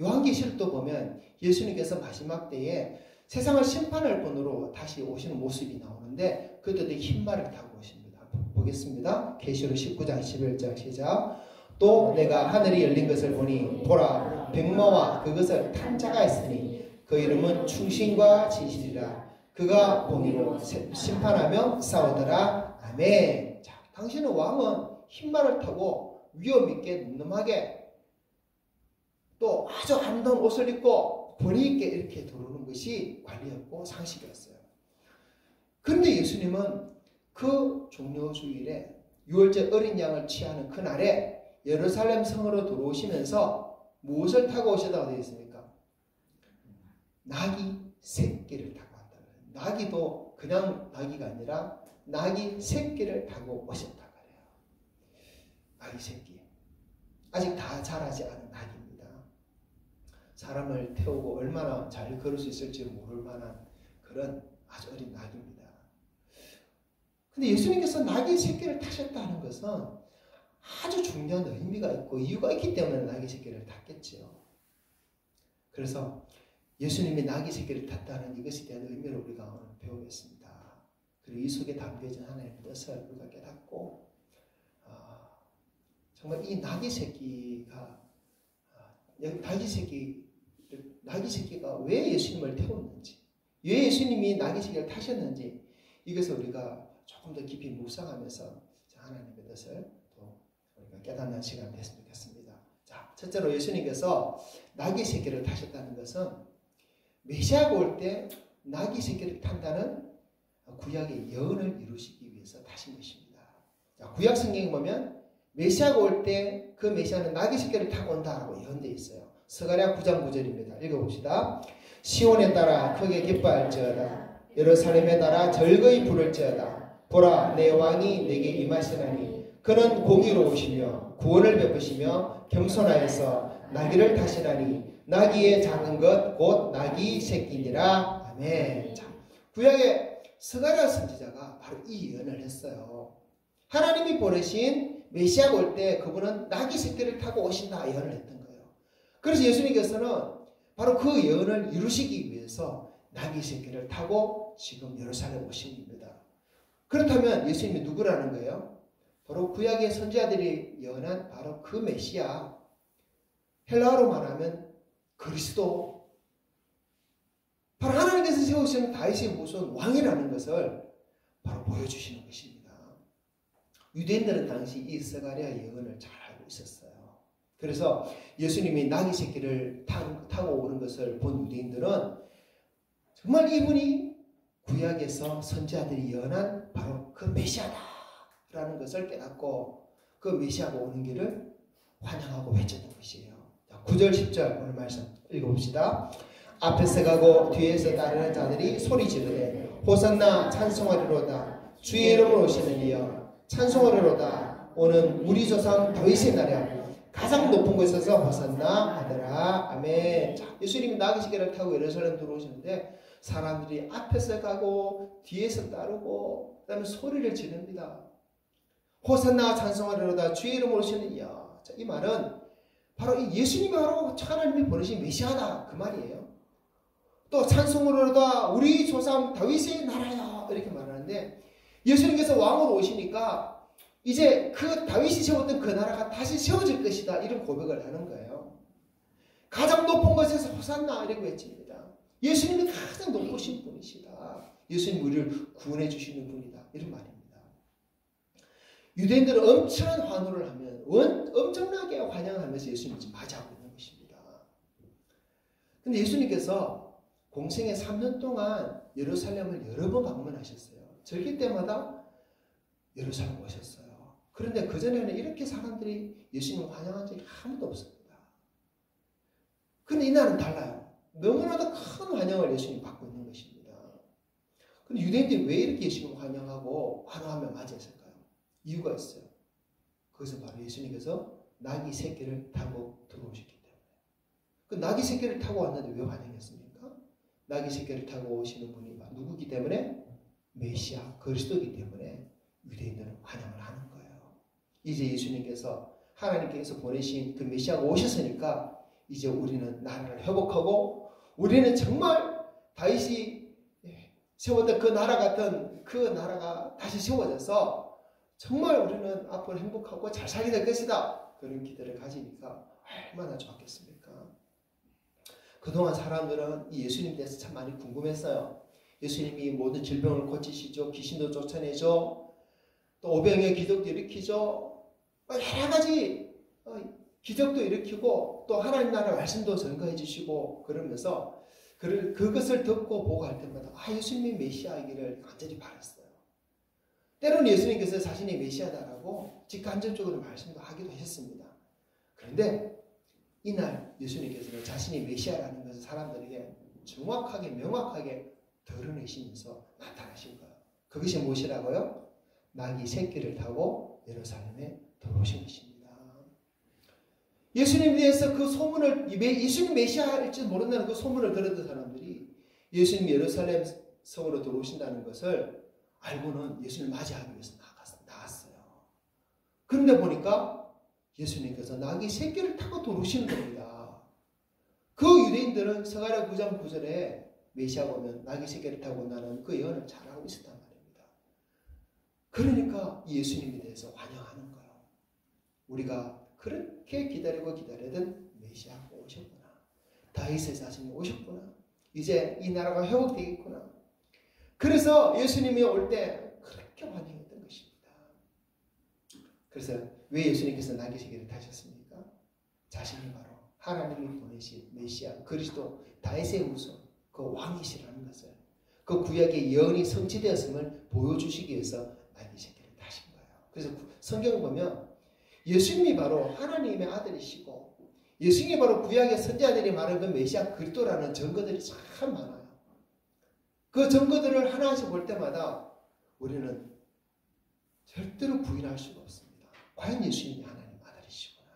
요한계시록도 보면 예수님께서 마지막 때에 세상을 심판할 분으로 다시 오시는 모습이 나오는데 그때도 흰 말을 타고 오십니다. 보겠습니다. 계시록 19장 11절 시작. 또 내가 하늘이 열린 것을 보니 보라 백마와 그것을 탄 자가 있으니 그 이름은 충신과 진실이라. 그가 공의로 심판하며 싸우더라. 아멘. 자, 당신은 왕은 흰말을 타고 위험 있게 늠름하게 또 아주 아름다운 옷을 입고 권위 있게 이렇게 들어오는 것이 관리였고 상식이었어요. 그런데 예수님은 그 종려주일에 6월절 어린 양을 취하는 그날에 예루살렘 성으로 들어오시면서 무엇을 타고 오셨다고 되어 있습니까? 나귀 새끼를 타고 왔다는 거예요. 나귀도 그냥 나귀가 아니라 나귀 새끼를 타고 오셨다 그래요. 나귀 새끼. 아직 다 자라지 않은 나귀입니다. 사람을 태우고 얼마나 잘 걸을 수 있을지 모를 만한 그런 아주 어린 나귀입니다. 근데 예수님께서 나귀 새끼를 타셨다는 것은 아주 중요한 의미가 있고 이유가 있기 때문에 나귀 새끼를 탔겠지요. 그래서 예수님이 나귀 새끼를 탔다는 이것에 대한 의미를 우리가 오늘 배우겠습니다. 그리고 이 속에 담겨진 하나님의 뜻을 우리가 깨닫고 정말 이 나귀 새끼가 나귀 새끼가 왜 예수님을 태웠는지, 왜 예수님이 나귀 새끼를 타셨는지 이것을 우리가 조금 더 깊이 묵상하면서 하나님의 뜻을 또 우리가 깨닫는 시간 됐으면 좋겠습니다. 자, 첫째로 예수님께서 나귀 새끼를 타셨다는 것은 메시아가 올 때 나귀 새끼를 탄다는 구약의 예언을 이루시기 위해서 타신 것입니다. 자, 구약 성경에 보면 메시아가 올 때 그 메시아는 나귀 새끼를 타고 온다라고 예언되어 있어요. 스가랴 9장 9절입니다. 읽어봅시다. 시온에 따라 크게 기뻐할지어다. 예루살렘에 따라 절거히 부를지어다. 보라 내 왕이 내게 임하시나니 그는 공의로우시며 구원을 베푸시며 겸손하여서 나귀를 타시나니 나귀의 작은 것 곧 나귀 새끼니라. 아멘. 자, 구약의 스가랴 선지자가 바로 이 예언을 했어요. 하나님이 보내신 메시아가 올 때 그분은 나귀 새끼를 타고 오신다 예언을 했던 거예요. 그래서 예수님께서는 바로 그 예언을 이루시기 위해서 나귀 새끼를 타고 타고 지금 예루살렘 오신 겁니다. 그렇다면 예수님이 누구라는 거예요? 바로 구약의 선지자들이 예언한 바로 그 메시아, 헬라어로 말하면 그리스도, 바로 하나님께서 세우신 다윗의 후손 왕이라는 것을 바로 보여주시는 것입니다. 유대인들은 당시 이 스가랴 예언을 잘 알고 있었어요. 그래서 예수님이 나귀 새끼를 타고 오는 것을 본 유대인들은 정말 이분이 구약에서 선지자들이 예언한 바로 그 메시아다라는 것을 깨닫고 그 메시아가 오는 길을 환영하고 외쳤던 것이에요. 9절 10절 오늘 말씀 읽어봅시다. 앞에서 가고 뒤에서 따르는 자들이 소리 지르되 호산나 찬송하리로다. 주의 이름으로 오시는 이여 찬송하리로다. 오는 우리 조상 다윗의 나라 가장 높은 곳에서 호산나 하더라. 아멘. 자, 예수님이 나귀 새끼를 타고 예루살렘 들어오시는데 사람들이 앞에서 가고 뒤에서 따르고 그 다음에 소리를 지릅니다. 호산나 찬송하리로다. 주의 이름으로 오시는 이여. 자, 이 말은 바로 이 예수님이 바로 하나님이 보내신 메시아다 그 말이에요. 또 찬송으로다 우리 조상 다윗의 나라야 이렇게 말하는데 예수님께서 왕으로 오시니까 이제 그 다윗이 세웠던 그 나라가 다시 세워질 것이다 이런 고백을 하는 거예요. 가장 높은 곳에서 호산나 이렇게 외칩니다. 예수님이 가장 높으신 분이시다. 예수님 우리를 구원해 주시는 분이다 이런 말입니다. 유대인들은 엄청난 환호를 하면 엄청나게 환영하면서 예수님을 맞이하고 있는 것입니다. 그런데 예수님께서 공생의 3년 동안 예루살렘을 여러 번 방문하셨어요. 절기 때마다 예루살렘 오셨어요. 그런데 그전에는 이렇게 사람들이 예수님을 환영한 적이 아무도 없습니다. 그런데 이날은 달라요. 너무나도 큰 환영을 예수님이 받고 있는 것입니다. 그런데 유대인들이 왜 이렇게 예수님을 환영하고 환호하며 맞이했을까요? 이유가 있어요. 그것은 바로 예수님께서 나귀 새끼를 타고 들어오셨기 때문에. 그 나귀 새끼를 타고 왔는데 왜 환영했습니까? 나귀 새끼를 타고 오시는 분이 누구기 때문에? 메시아 그리스도이기 때문에 유대인들은 환영을 하는 거예요. 이제 예수님께서 하나님께서 보내신 그 메시아가 오셨으니까 이제 우리는 나라를 회복하고 우리는 정말 다윗이 세웠던 그 나라 같은 그 나라가 다시 세워져서 정말 우리는 앞으로 행복하고 잘 살게 될 것이다. 그런 기대를 가지니까 얼마나 좋았겠습니까? 그동안 사람들은 이 예수님에 대해서 참 많이 궁금했어요. 예수님이 모든 질병을 고치시죠. 귀신도 쫓아내죠. 또 오병이어 기적도 일으키죠. 여러 가지 기적도 일으키고 또 하나님 나라 말씀도 전가해 주시고 그러면서 그것을 듣고 보고 할 때마다 예수님이 메시아이기를 간절히 바랐어요. 때로는 예수님께서 자신이 메시아다라고 직간접적으로 말씀도 하기도 하셨습니다. 그런데 이날 예수님께서는 자신이 메시아라는 것을 사람들에게 정확하게 명확하게 드러내시면서 나타나신 거예요. 그것이 무엇이라고요? 나귀 새끼를 타고 예루살렘에 들어오신 것입니다. 예수님에 대해서 그 소문을 예수님 메시아일지 모른다는 그 소문을 들었던 사람들이 예수님 예루살렘 성으로 들어오신다는 것을 알고는 예수님을 맞이하기 위해서 나왔어요. 그런데 보니까 예수님께서 나귀 새끼를 타고 들어오시는 겁니다. 그 유대인들은 스가랴 9장 9절에 메시아가 오면 나귀 새끼를 타고 온다는 그 예언을 잘 알고 있었단 말입니다. 그러니까 예수님에 대해서 환영하는 거예요. 우리가 그렇게 기다리고 기다리던 메시아가 오셨구나. 다윗의 자신이 오셨구나. 이제 이 나라가 회복되겠구나. 그래서 예수님이 올 때 그렇게 환영했던 것입니다. 그래서 왜 예수님께서 나귀 새끼를 타셨습니까? 자신이 바로 하나님이 보내신 메시아 그리스도 다윗의 후손 그 왕이시라는 것을 그 구약의 예언이 성취되었음을 보여주시기 위해서 나귀 새끼를 타신 거예요. 그래서 성경을 보면 예수님이 바로 하나님의 아들이시고 예수님이 바로 구약의 선지자들이 말한 그 메시아 그리스도라는 증거들이 참 많아요. 그 증거들을 하나씩 볼 때마다 우리는 절대로 부인할 수가 없습니다. 과연 예수님이 하나님 아들이시구나.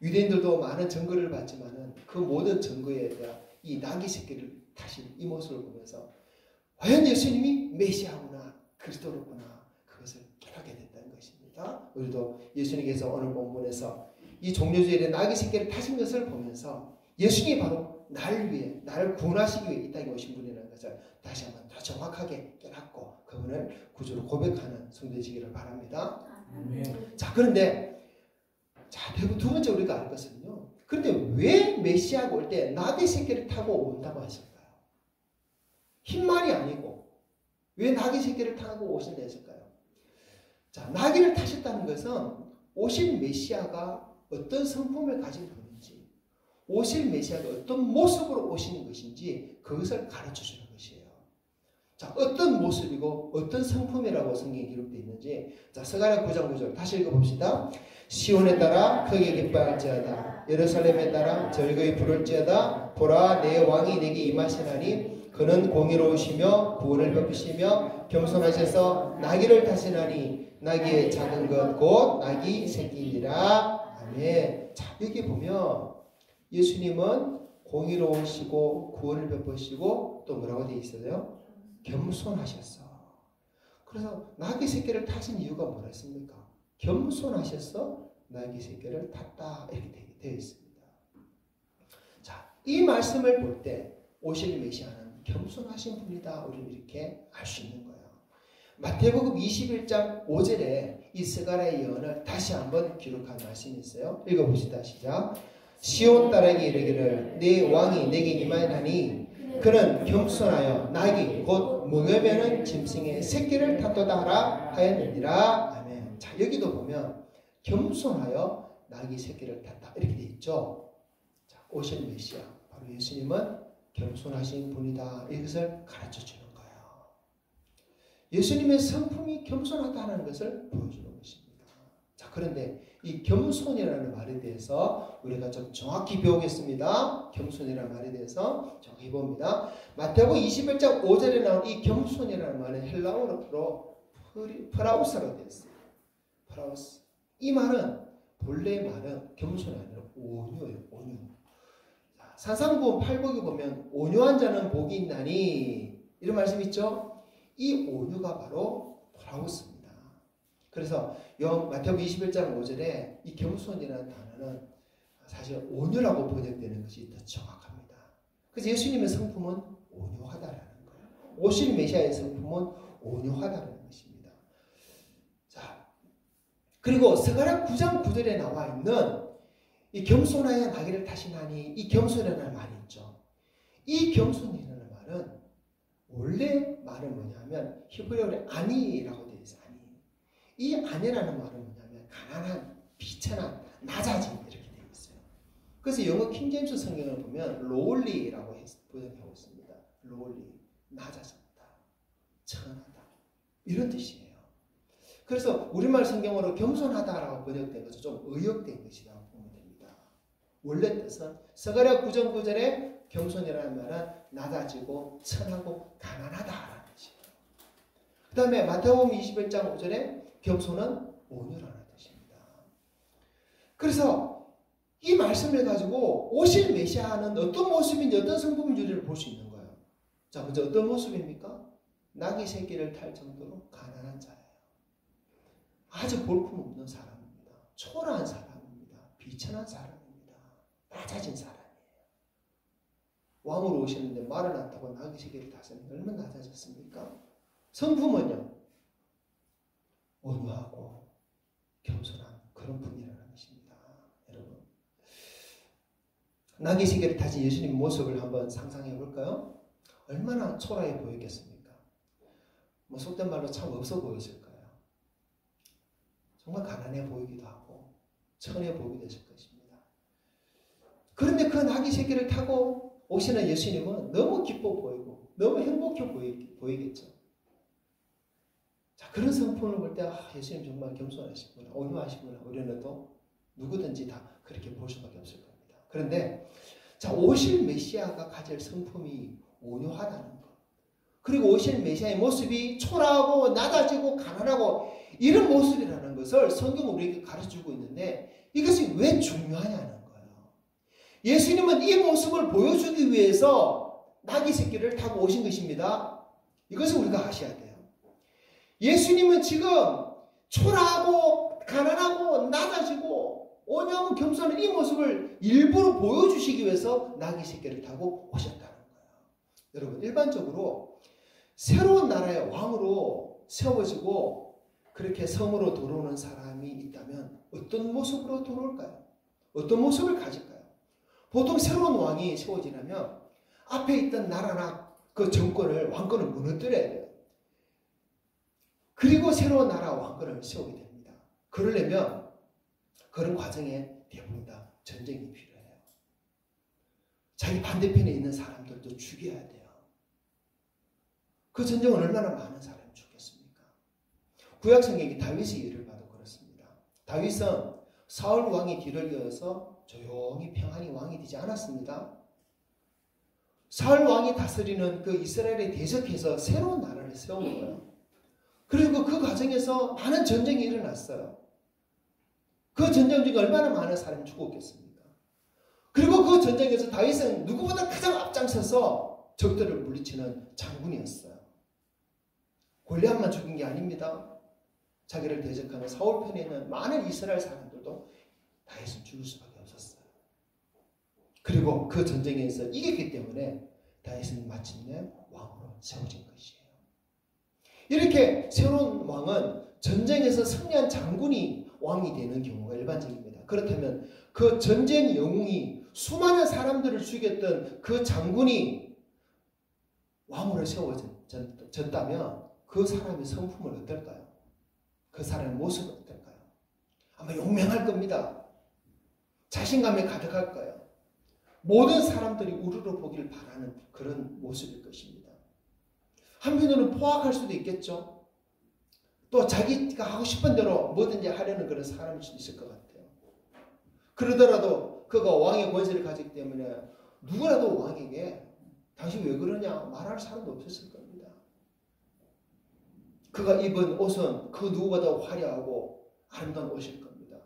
유대인들도 많은 증거를 봤지만은 그 모든 증거에 대한 이 나귀 새끼를 타신 이 모습을 보면서 과연 예수님이 메시아구나 그리스도로구나 그것을 깨닫게 됐다는 것입니다. 우리도 예수님께서 오늘 본문에서 이 종려주일에 나귀 새끼를 타신 것을 보면서 예수님이 바로 나를 위해, 나를 구원하시기 위해 이 땅에 오신 분이라는 것을 다시 한번 더 정확하게 깨닫고 그분을 구주로 고백하는 성도되시기를 바랍니다. 자, 그런데 두 번째 우리가 알 것은요. 그런데 왜 메시아가 올 때 나귀 새끼를 타고 온다고 하실까요? 흰말이 아니고 왜 나귀 새끼를 타고 오신다 했을까요? 자, 나귀를 타셨다는 것은 오실 메시아가 어떤 성품을 가진 분인지, 오실 메시아가 어떤 모습으로 오시는 것인지 그것을 가르쳐 주는 것이에요. 자, 어떤 모습이고 어떤 성품이라고 성경에 기록되어 있는지, 자, 스가랴 9장 9절 다시 읽어봅시다. 시온에 따라 크게 기뻐할지어다. 예루살렘에 따라 즐거이 부를지어다. 보라, 내 왕이 내게 임하시나니 그는 공의로우시며 구원을 베푸시며 겸손하셔서 나귀를 타시나니 나귀의 작은 것 곧 나귀 새끼니라. 아멘. 자, 여기 보면 예수님은 공의로우시고 구원을 베푸시고 또 뭐라고 되어 있어요? 겸손하셨어. 그래서 나귀 새끼를 타신 이유가 뭐랬습니까? 겸손하셔서 나귀 새끼를 탔다 이렇게 되어 있습니다. 자, 이 말씀을 볼 때 오실 메시아는 겸손하신 분이다 우리는 이렇게 알 수 있는 거예요. 마태복음 21장 5절에 이 스가랴의 예언을 다시 한번 기록한 말씀이 있어요. 읽어봅시다. 시작. 시온 딸에게 이르기를 내 왕이 내게 임하나니 그는 겸손하여 나귀 곧 뭉으면은 짐승의 새끼를 탔도다 하라 하였느니라. 아멘. 자, 여기도 보면 겸손하여 나귀 새끼를 탔다 이렇게 돼 있죠. 자, 오실 메시아 바로 예수님은 겸손하신 분이다 이것을 가르쳐 주는 거예요. 예수님의 성품이 겸손하다는 것을 보여주는 것입니다. 자, 그런데 이 겸손이라는 말에 대해서 우리가 좀 정확히 배우겠습니다. 겸손이라는 말에 대해서 정확히 봅니다. 마태복음 21장 5절에 나온 이 겸손이라는 말은 헬라어로 프라우스로 되어 있어요. 프라우스. 이 말은 본래 말은 겸손이 아니라 온유예요. 온유. 산상보험 8복에 보면 온유한 자는 복이 있나니 이런 말씀 있죠. 이 온유가 바로 프라우스입니다. 그래서 마태복음 21장 5절에 이 겸손이라는 단어는 사실 온유라고 번역되는 것이 더 정확합니다. 그래서 예수님의 성품은 온유하다라는 거예요. 오실 메시아의 성품은 온유하다는 것입니다. 자, 그리고 스가랴 9장 9절에 나와 있는 이 겸손하여 나귀를 타시나니 이 겸손이라는 말이 있죠. 이 겸손이라는 말은 원래 말은 뭐냐면 히브리어로 아니라고 되어 있어요. 아니. 이 아니라는 말은 뭐냐면 가난한, 비천한, 낮아진 이렇게 되어 있어요. 그래서 영어 킹제임스 성경을 보면 lowly라고 번역하고 있습니다. lowly, 낮아졌다, 천하다 이런 뜻이에요. 그래서 우리말 성경으로 겸손하다라고 번역된 것은 좀 의역된 것이라고 보면 됩니다. 원래 뜻은 스가랴 9장 9절에 겸손이라는 말은 낮아지고 천하고 가난하다라는 뜻이에요. 그 다음에 마태복음 21장 5절에 겸손은 온유라는 뜻입니다. 그래서 이 말씀을 가지고 오실 메시아는 어떤 모습인지 어떤 성품인지를 볼 수 있는 거예요. 자, 먼저 어떤 모습입니까? 나귀 새끼를 탈 정도로 가난한 자예요. 아주 볼품없는 사람입니다. 초라한 사람입니다. 비천한 사람입니다. 낮아진 사람이에요. 왕으로 오셨는데 말을 안 타고 나귀 새끼를 탔으니 얼마나 낮아졌습니까? 성품은요, 온유하고 겸손한 그런 분이라는 것입니다. 여러분, 나귀 새끼를 타신 예수님 모습을 한번 상상해 볼까요? 얼마나 초라해 보이겠습니까? 뭐 속된 말로 참 없어 보였을 거예요. 정말 가난해 보이기도 하고 천해 보이기도 했을 것입니다. 그런데 그 나귀 새끼를 타고 오시는 예수님은 너무 기뻐 보이고 너무 행복해 보이겠죠. 자, 그런 성품을 볼 때 예수님 정말 겸손하시구나, 온유하시구나 우리는 또 누구든지 다 그렇게 볼 수밖에 없을 겁니다. 그런데 자, 오실 메시아가 가질 성품이 온유하다는 것, 그리고 오실 메시아의 모습이 초라하고 낮아지고 가난하고 이런 모습이라는 것을 성경은 우리에게 가르쳐주고 있는데 이것이 왜 중요하냐는 거예요. 예수님은 이 모습을 보여주기 위해서 나귀 새끼를 타고 오신 것입니다. 이것을 우리가 아셔야 돼요. 예수님은 지금 초라하고 가난하고 낮아지고 온유하고 겸손한 이 모습을 일부러 보여주시기 위해서 나귀 새끼를 타고 오셨다는 거예요. 여러분, 일반적으로 새로운 나라의 왕으로 세워지고 그렇게 성으로 들어오는 사람이 있다면 어떤 모습으로 들어올까요? 어떤 모습을 가질까요? 보통 새로운 왕이 세워지려면 앞에 있던 나라나 그 정권을, 왕권을 무너뜨려야 돼요. 그리고 새로운 나라 왕권을 세우게 됩니다. 그러려면 그런 과정에 대부분 다 전쟁이 필요해요. 자기 반대편에 있는 사람들도 죽여야 돼요. 그 전쟁은 얼마나 많은 사람이 죽겠습니까? 구약성경이 다윗의 일을 봐도 그렇습니다. 다윗은 사울 왕의 뒤를 이어서 조용히 평안히 왕이 되지 않았습니다. 사울 왕이 다스리는 그 이스라엘에 대적해서 새로운 나라를 세운 거예요. 그리고 그 과정에서 많은 전쟁이 일어났어요. 그 전쟁 중에 얼마나 많은 사람이 죽었겠습니까? 그리고 그 전쟁에서 다윗은 누구보다 가장 앞장서서 적들을 물리치는 장군이었어요. 골리앗만 죽인 게 아닙니다. 자기를 대적하는 사울 편에 있는 많은 이스라엘 사람들도 다윗은 죽을 수밖에 없었어요. 그리고 그 전쟁에서 이겼기 때문에 다윗은 마침내 왕으로 세워진 것이에요. 이렇게 새로운 왕은 전쟁에서 승리한 장군이 왕이 되는 경우가 일반적입니다. 그렇다면 그 전쟁 영웅이 수많은 사람들을 죽였던 그 장군이 왕으로 세워졌다면 그 사람의 성품은 어떨까요? 그 사람의 모습은 어떨까요? 아마 용맹할 겁니다. 자신감에 가득할 거예요. 모든 사람들이 우르르 보기를 바라는 그런 모습일 것입니다. 한편으로는 포악할 수도 있겠죠. 또 자기가 하고 싶은 대로 뭐든지 하려는 그런 사람일 수도 있을 것 같아요. 그러더라도 그가 왕의 권세를 가지기 때문에 누구라도 왕에게 당신 왜 그러냐 말할 사람도 없었을 겁니다. 그가 입은 옷은 그 누구보다 화려하고 아름다운 옷일 겁니다.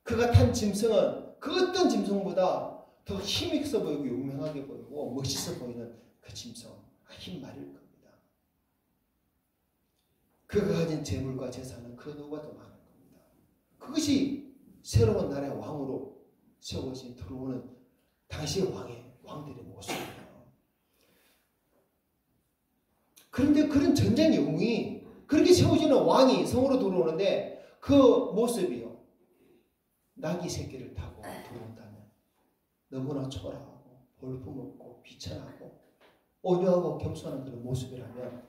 그가 탄 짐승은 그 어떤 짐승보다 더 힘있어 보이고 용맹하게 보이고 멋있어 보이는 그 짐승, 흰 말일 겁니다. 그가 가진 재물과 재산은 그 누구보다 많은 겁니다. 그것이 새로운 나라의 왕으로 세워진 들어오는 당시의 왕들의 모습이에요. 그런데 그런 전쟁 영웅이 그렇게 세워지는 왕이 성으로 들어오는데 그 모습이요. 나귀 새끼를 타고 들어온다면 너무나 초라하고 볼품없고 비천하고 온유하고 겸손한 그런 모습이라면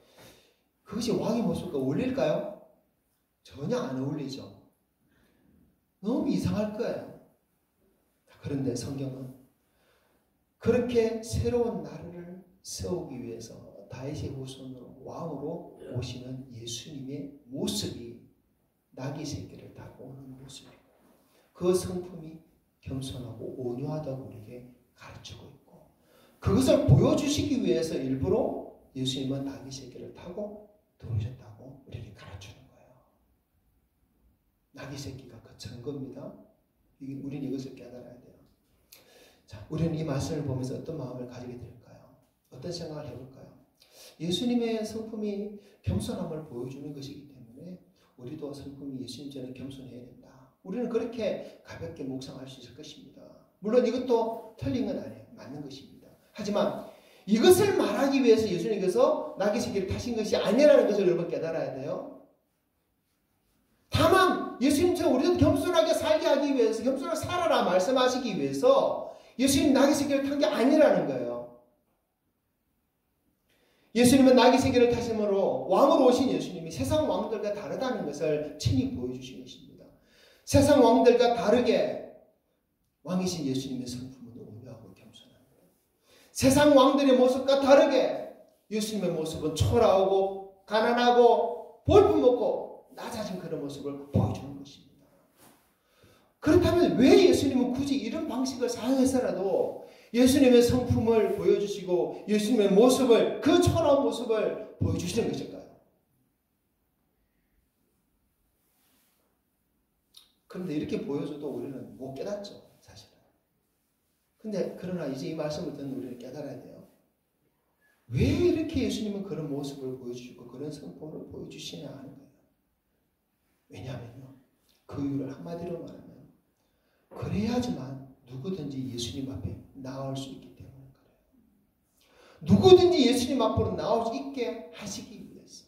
그것이 왕의 모습과 어울릴까요? 전혀 안 어울리죠. 너무 이상할 거예요. 그런데 성경은 그렇게 새로운 나라를 세우기 위해서 다윗의 후손으로 왕으로 오시는 예수님의 모습이 나귀 새끼를 타고 오는 모습이고 그 성품이 겸손하고 온유하다고 우리에게 가르치고 있고 그것을 보여주시기 위해서 일부러 예수님은 나귀 새끼를 타고 들어오셨다고 우리에게 가르치는 거예요. 나귀 새끼가 그 증거입니다. 우리는 이것을 깨달아야 돼요. 자, 우리는 이 말씀을 보면서 어떤 마음을 가지게 될까요? 어떤 생각을 해볼까요? 예수님의 성품이 겸손함을 보여주는 것이기 때문에 우리도 성품이 예수님처럼 겸손해야 된다. 우리는 그렇게 가볍게 묵상할 수 있을 것입니다. 물론 이것도 틀린 건 아니에요. 맞는 것입니다. 하지만 이것을 말하기 위해서 예수님께서 나귀 새끼를 타신 것이 아니라는 것을 여러분 깨달아야 돼요. 다만 예수님처럼 우리도 겸손하게 살게 하기 위해서 겸손하게 살아라 말씀하시기 위해서 예수님 나귀 새끼를 탄 게 아니라는 거예요. 예수님은 나귀 새끼를 타심으로 왕으로 오신 예수님이 세상 왕들과 다르다는 것을 친히 보여주신 것입니다. 세상 왕들과 다르게 왕이신 예수님의 성품은 온유하고 겸손합니다. 세상 왕들의 모습과 다르게 예수님의 모습은 초라하고 가난하고 볼품없고 낮아진 그런 모습을 보여주는 것입니다. 그렇다면 왜 예수님은 굳이 이런 방식을 사용해서라도 예수님의 성품을 보여주시고 예수님의 모습을 그 초라한 모습을 보여주시는 것일까요? 그런데 이렇게 보여줘도 우리는 못 깨닫죠. 사실은. 근데 그러나 이제 이 말씀을 듣는 우리는 깨달아야 돼요. 왜 이렇게 예수님은 그런 모습을 보여주시고 그런 성품을 보여주시냐 하는 거예요. 왜냐하면요. 그 이유를 한마디로 말하면 그래야지만 누구든지 예수님 앞에 나올 수 있기 때문에 그래요. 누구든지 예수님 앞으로 나올 수 있게 하시기 위해서,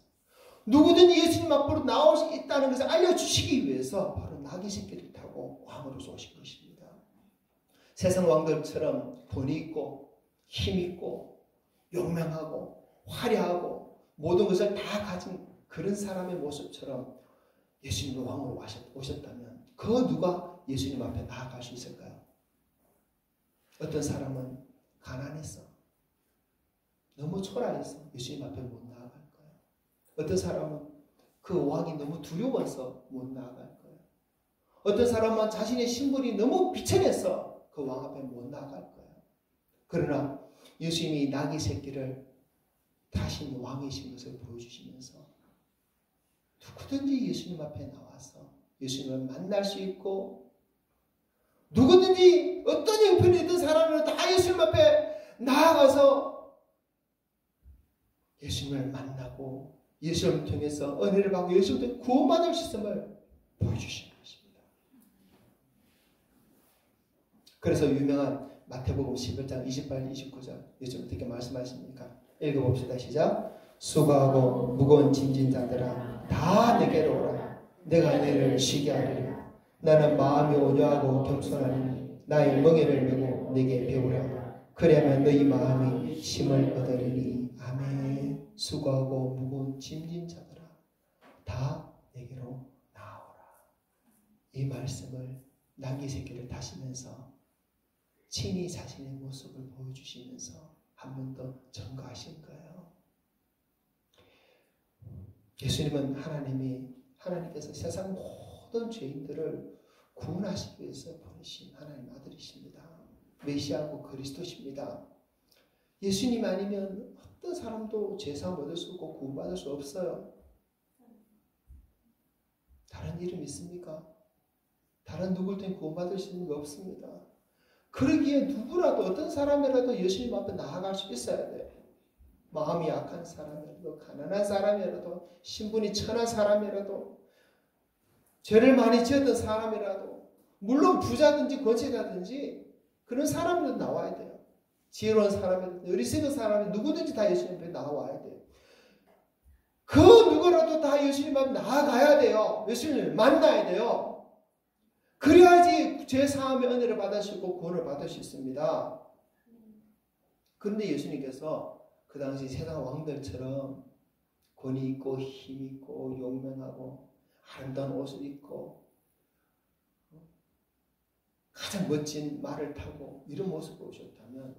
누구든지 예수님 앞으로 나올 수 있다는 것을 알려주시기 위해서 바로 나귀 새끼를 타고 왕으로서 오신 것입니다. 세상 왕들처럼 권위 있고 힘 있고 용맹하고 화려하고 모든 것을 다 가진 그런 사람의 모습처럼 예수님이 왕으로 오셨다면 그 누가 예수님 앞에 나아갈 수 있을까요? 어떤 사람은 가난했어. 너무 초라해서 예수님 앞에 못 나아갈 거예요. 어떤 사람은 그 왕이 너무 두려워서 못 나아갈 거예요. 어떤 사람은 자신의 신분이 너무 비천해서 그 왕 앞에 못 나아갈 거예요. 그러나 예수님이 나귀 새끼를 타신 왕이신 것을 보여주시면서 누구든지 예수님 앞에 나와서 예수님을 만날 수 있고, 누구든지 어떤 형편이 있던 사람은 다 예수님 앞에 나아가서 예수님을 만나고 예수님을 통해서 은혜를 받고 예수님을 통해 구원받을 수 있음을 보여주시는 것입니다. 그래서 유명한 마태복음 11장 28, 29절 예수님 어떻게 말씀하십니까? 읽어봅시다. 시작. 수고하고 무거운 짐진 자들아 다 내게로 오라. 내가 너희를 쉬게 하리라. 나는 마음이 온유하고 겸손하니 나의 멍에를 메고 내게 배우라. 그리하면 너희 마음이 힘을 얻으리니. 아멘. 수고하고 무거운 짐진 자들아 다 내게로 나오라. 이 말씀을 나귀 새끼를 타시면서 친히 자신의 모습을 보여주시면서 한 번 더 증거하신 거예요. 예수님은 하나님께서 세상 모든 죄인들을 구원하시기 위해서 보내신 하나님 아들이십니다. 메시아고 그리스도십니다. 예수님 아니면 어떤 사람도 제사함 얻을 수 없고 구원받을 수 없어요. 다른 이름 있습니까? 다른 누굴 땐 구원받을 수 있는 게 없습니다. 그러기에 누구라도 어떤 사람이라도 예수님 앞에 나아갈 수 있어야 돼요. 마음이 약한 사람이라도 가난한 사람이라도 신분이 천한 사람이라도 죄를 많이 지었던 사람이라도 물론 부자든지 권세자든지 그런 사람들도 나와야 돼요. 지혜로운 사람이든지 어리석은 사람이 누구든지 다 예수님 앞에 나와야 돼요. 그 누구라도 다 예수님 앞에 나아가야 돼요. 예수님을 만나야 돼요. 그래야지 죄사함의 은혜를 받으시고 구원을 받을 수 있습니다. 그런데 예수님께서 그 당시 세상 왕들처럼 권위 있고 힘 있고 용맹하고 아름다운 옷을 입고 가장 멋진 말을 타고 이런 모습을 보셨다면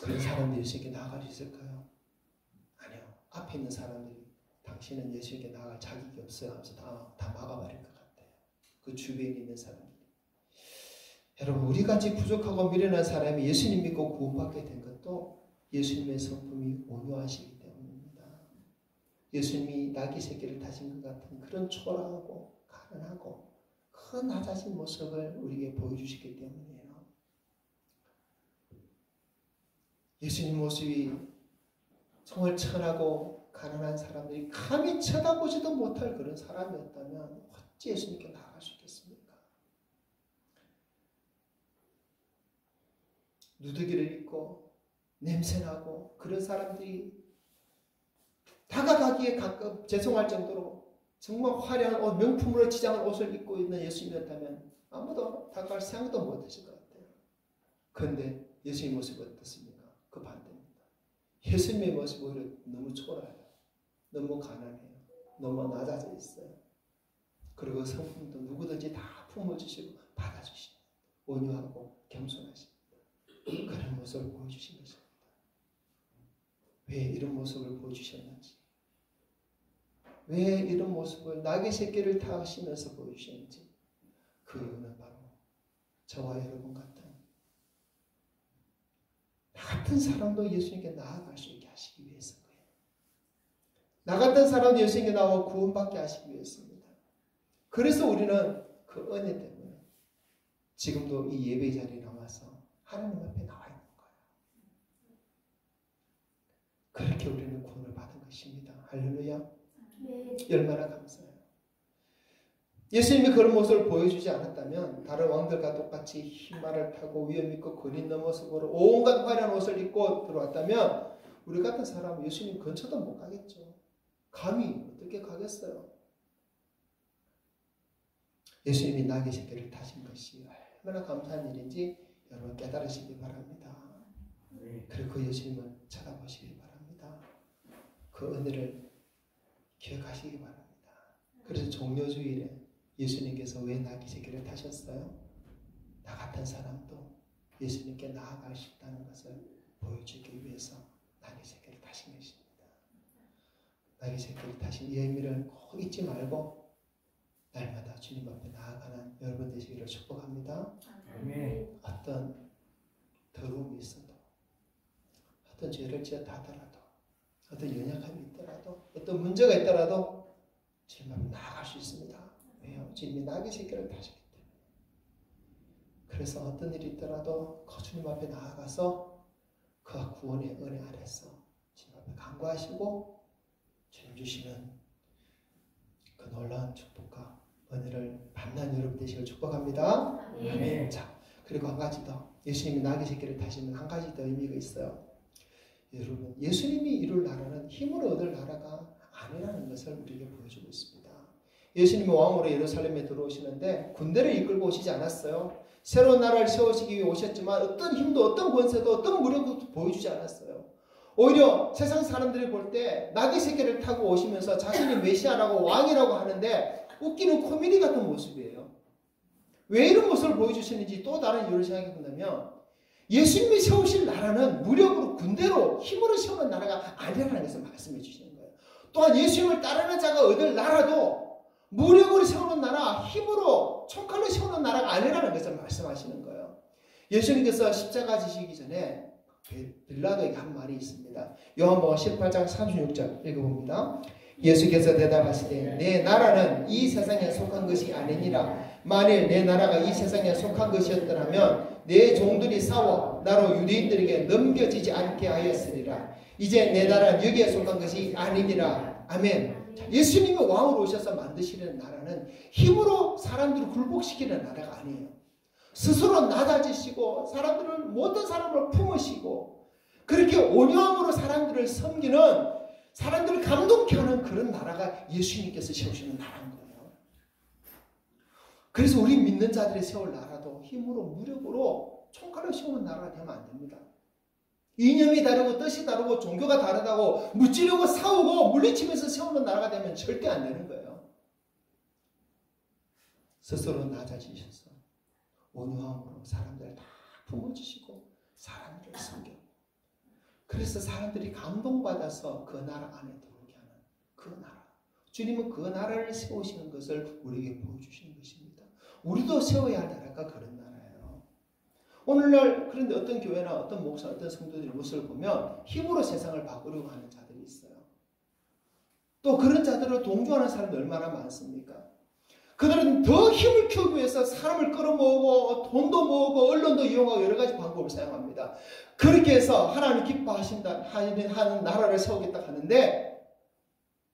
그런 사람들이 예수님께 나아갈 수 있을까요? 아니요. 앞에 있는 사람들이 당신은 예수님께 나아갈 자격이 없어요 하면서 다 막아버릴 것 같아요. 그 주변에 있는 사람들이. 여러분, 우리같이 부족하고 미련한 사람이 예수님 믿고 구원받게 된 것도 예수님의 성품이 온유하시기 때문입니다. 예수님이 나귀 새끼를 타신 것 같은 그런 초라하고 가난하고 그 낮아진 모습을 우리에게 보여주시기 때문이에요. 예수님 모습이 정말 천하고 가난한 사람들이 감히 쳐다보지도 못할 그런 사람이었다면 어찌 예수님께 나아갈 수 있겠습니까? 누더기를 입고 냄새나고 그런 사람들이 다가가기에 가끔 죄송할 정도로 정말 화려한 옷, 명품으로 치장한 옷을 입고 있는 예수님이었다면 아무도 다가갈 생각도 못했을 것 같아요. 그런데 예수님의 모습이 어떻습니까? 그 반대입니다. 예수님의 모습이 오히려 너무 초라해요. 너무 가난해요. 너무 낮아져 있어요. 그리고 성품도 누구든지 다 품어주시고 받아주시고 온유하고 겸손하십니다. 그런 모습을 보여주신 것입니다. 왜 이런 모습을 보여주셨는지, 왜 이런 모습을 나귀 새끼를 타시면서 보여주셨는지, 그 이유는 바로 저와 여러분 같은 사람도 예수님께 나아갈 수 있게 하시기 위해서 거예요. 나 같은 사람도 예수님께 나와 구원받게 하시기 위해서입니다. 그래서 우리는 그 은혜 때문에 지금도 이 예배 자리에 나와서 하나님 앞에 나와 있는 거예요. 그렇게 우리는 구원을 받은 것입니다. 할렐루야. 네. 얼마나 감사해요. 예수님이 그런 모습을 보여주지 않았다면 다른 왕들과 똑같이 흰말을 타고 위험 있고 거리 있는 모습으로 온갖 화려한 옷을 입고 들어왔다면 우리 같은 사람은 예수님 근처도 못 가겠죠. 감히 어떻게 가겠어요? 예수님이 나귀 새끼를 타신 것이 얼마나 감사한 일인지 여러분 깨달으시기 바랍니다. 그리고 그 예수님을 쳐다보시기 바랍니다. 그 은혜를 기억하시기 바랍니다. 그래서 종려주일에 예수님께서 왜 나귀 새끼를 타셨어요? 나 같은 사람도 예수님께 나아갈 수 있다는 것을 보여주기 위해서 나귀 새끼를 타신 것입니다. 나귀 새끼를 타신 이 의미를 꼭 잊지 말고 날마다 주님 앞에 나아가는 여러분 되시기를 축복합니다. 아멘. 어떤 더러움이 있어도 어떤 죄를 지었다 하더라도 어떤 연약함이 있더라도 어떤 문제가 있더라도 주님 앞에 나아갈 수 있습니다. 왜요? 주님이 나귀 새끼를 타셨기 때문에. 그래서 어떤 일이 있더라도 그 주님 앞에 나아가서 그 구원의 은혜 아래서 주님 앞에 간구하시고 주님 주시는 그 놀라운 축복과 은혜를 만난 여러분 되시길 축복합니다. 아멘. 자, 그리고 한 가지 더. 예수님이 나귀 새끼를 타시는 한 가지 더 의미가 있어요. 여러분, 예수님이 이룰 나라는 힘으로 얻을 나라가 아니라는 것을 우리에게 보여주고 있습니다. 예수님이 왕으로 예루살렘에 들어오시는데 군대를 이끌고 오시지 않았어요. 새로운 나라를 세우시기 위해 오셨지만 어떤 힘도 어떤 권세도 어떤 무력도 보여주지 않았어요. 오히려 세상 사람들이 볼 때 나귀 새끼를 타고 오시면서 자신이 메시아라고 왕이라고 하는데 웃기는 코미디 같은 모습이에요. 왜 이런 모습을 보여주시는지 또 다른 이유를 생각해 본다면 예수님이 세우실 나라는 무력으로 군대로 힘으로 세우는 나라가 아니라는 것을 말씀해 주시는 거예요. 또한 예수님을 따르는 자가 얻을 나라도 무력으로 세우는 나라, 힘으로 총칼로 세우는 나라가 아니라는 것을 말씀하시는 거예요. 예수님께서 십자가 지시기 전에 빌라도에게 한 말이 있습니다. 요한복음 18장 36절 읽어봅니다. 예수께서 대답하시되 내 나라는 이 세상에 속한 것이 아니니라. 만일 내 나라가 이 세상에 속한 것이었더라면 내 종들이 싸워 나로 유대인들에게 넘겨지지 않게 하였으리라. 이제 내 나라는 여기에 속한 것이 아니니라. 아멘. 예수님이 왕으로 오셔서 만드시는 나라는 힘으로 사람들을 굴복시키는 나라가 아니에요. 스스로 낮아지시고 사람들을 모든 사람을 품으시고 그렇게 온유함으로 사람들을 섬기는 사람들을 감동케 하는 그런 나라가 예수님께서 세우시는 나라인 거예요. 그래서 우리 믿는 자들이 세울 나라도 힘으로 무력으로 총칼로 세우는 나라가 되면 안 됩니다. 이념이 다르고 뜻이 다르고 종교가 다르다고 무찌르고 싸우고 물리치면서 세우는 나라가 되면 절대 안 되는 거예요. 스스로 낮아지셔서 온유함으로 사람들을 다 품어주시고 사람들을 섬겨. 그래서 사람들이 감동받아서 그 나라 안에 들어오게 하는 그 나라. 주님은 그 나라를 세우시는 것을 우리에게 보여주시는 것입니다. 우리도 세워야 할 나라가 그런 나라예요. 오늘날 그런데 어떤 교회나 어떤 목사, 어떤 성도들의 모습을 보면 힘으로 세상을 바꾸려고 하는 자들이 있어요. 또 그런 자들을 동조하는 사람이 얼마나 많습니까? 그들은 더 힘을 키우기 위해서 사람을 끌어모으고 돈도 모으고 언론도 이용하고 여러 가지 방법을 사용합니다. 그렇게 해서 하나님 기뻐하신다 하는 나라를 세우겠다 하는데